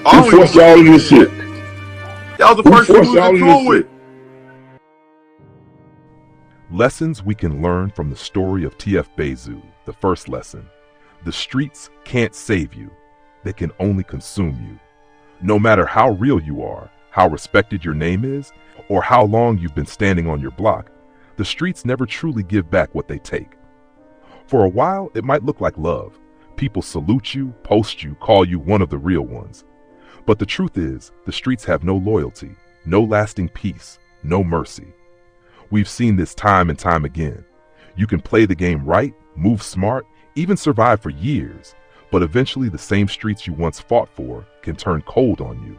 Who forced y'all in this shit? Y'all the first people we was cool with. Lessons we can learn from the story of THF BayZoo. The first lesson: the streets can't save you. They can only consume you. No matter how real you are, how respected your name is, or how long you've been standing on your block, the streets never truly give back what they take. For a while, it might look like love. People salute you, post you, call you one of the real ones. But the truth is, the streets have no loyalty, no lasting peace, no mercy. We've seen this time and time again. You can play the game right, move smart, even survive for years, but eventually the same streets you once fought for can turn cold on you.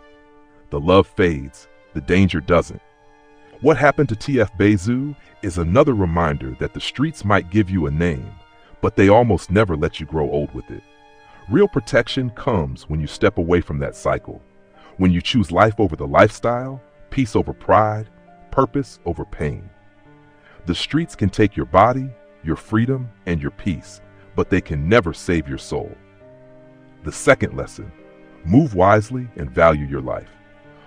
The love fades, the danger doesn't. What happened to THF BayZoo is another reminder that the streets might give you a name, but they almost never let you grow old with it. Real protection comes when you step away from that cycle, when you choose life over the lifestyle, peace over pride, purpose over pain. The streets can take your body, your freedom, and your peace, but they can never save your soul. The second lesson: move wisely and value your life.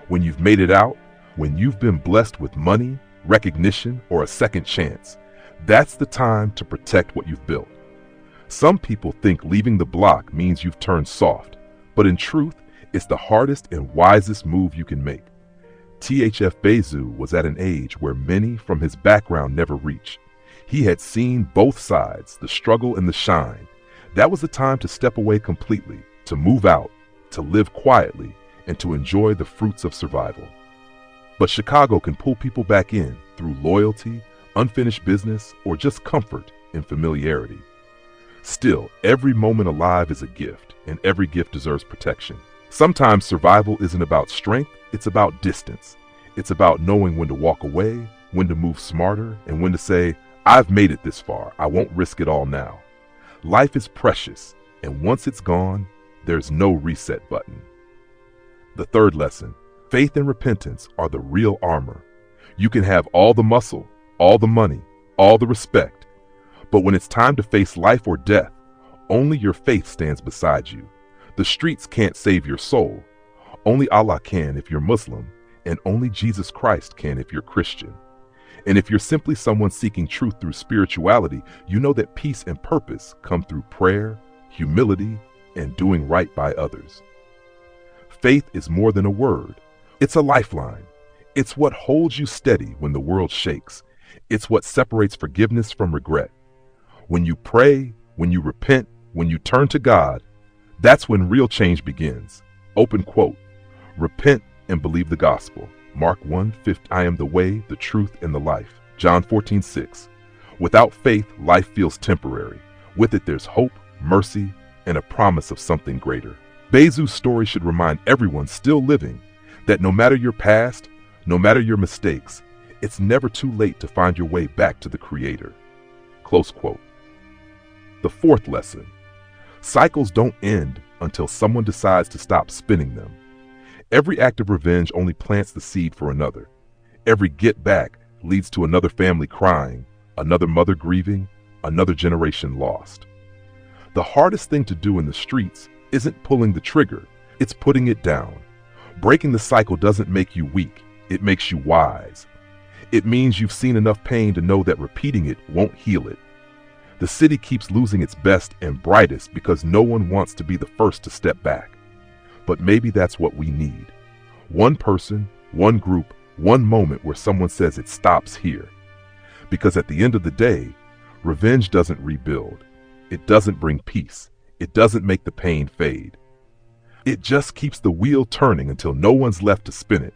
When you've made it out, when you've been blessed with money, recognition, or a second chance, that's the time to protect what you've built. Some people think leaving the block means you've turned soft, but in truth, it's the hardest and wisest move you can make. THF BayZoo was at an age where many from his background never reached. He had seen both sides, the struggle and the shine. That was the time to step away completely, to move out, to live quietly, and to enjoy the fruits of survival. But Chicago can pull people back in through loyalty, unfinished business, or just comfort and familiarity. Still, every moment alive is a gift, and every gift deserves protection. Sometimes survival isn't about strength, it's about distance. It's about knowing when to walk away, when to move smarter, and when to say, I've made it this far, I won't risk it all now. Life is precious, and once it's gone, there's no reset button. The third lesson, faith and repentance are the real armor. You can have all the muscle, all the money, all the respect, but when it's time to face life or death, only your faith stands beside you. The streets can't save your soul. Only Allah can if you're Muslim, and only Jesus Christ can if you're Christian. And if you're simply someone seeking truth through spirituality, you know that peace and purpose come through prayer, humility, and doing right by others. Faith is more than a word. It's a lifeline. It's what holds you steady when the world shakes. It's what separates forgiveness from regret. When you pray, when you repent, when you turn to God, that's when real change begins. Open quote. Repent and believe the gospel. Mark 1:50. I am the way, the truth, and the life. John 14:6. Without faith, life feels temporary. With it, there's hope, mercy, and a promise of something greater. BayZoo's story should remind everyone still living that no matter your past, no matter your mistakes, it's never too late to find your way back to the Creator. Close quote. The fourth lesson. Cycles don't end until someone decides to stop spinning them. Every act of revenge only plants the seed for another. Every get back leads to another family crying, another mother grieving, another generation lost. The hardest thing to do in the streets isn't pulling the trigger, it's putting it down. Breaking the cycle doesn't make you weak, it makes you wise. It means you've seen enough pain to know that repeating it won't heal it. The city keeps losing its best and brightest because no one wants to be the first to step back. But maybe that's what we need. One person, one group, one moment where someone says it stops here. Because at the end of the day, revenge doesn't rebuild. It doesn't bring peace. It doesn't make the pain fade. It just keeps the wheel turning until no one's left to spin it.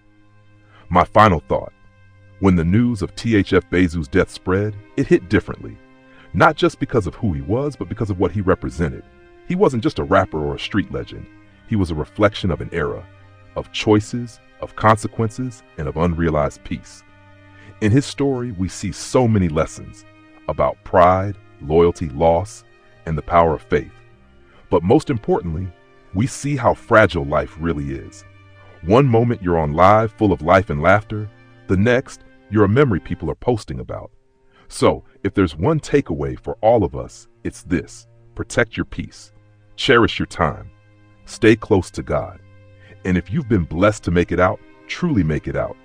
My final thought. When the news of THF BayZoo's death spread, it hit differently. Not just because of who he was, but because of what he represented. He wasn't just a rapper or a street legend. He was a reflection of an era, of choices, of consequences, and of unrealized peace. In his story, we see so many lessons about pride, loyalty, loss, and the power of faith. But most importantly, we see how fragile life really is. One moment you're on live, full of life and laughter. The next, you're a memory people are posting about. So, if there's one takeaway for all of us, it's this. Protect your peace. Cherish your time. Stay close to God. And if you've been blessed to make it out, truly make it out.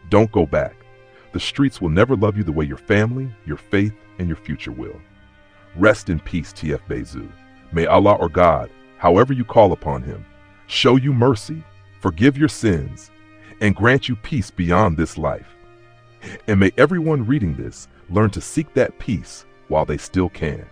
Don't go back. The streets will never love you the way your family, your faith, and your future will. Rest in peace, THF BayZoo. May Allah or God, however you call upon him, show you mercy, forgive your sins, and grant you peace beyond this life. And may everyone reading this learn to seek that peace while they still can.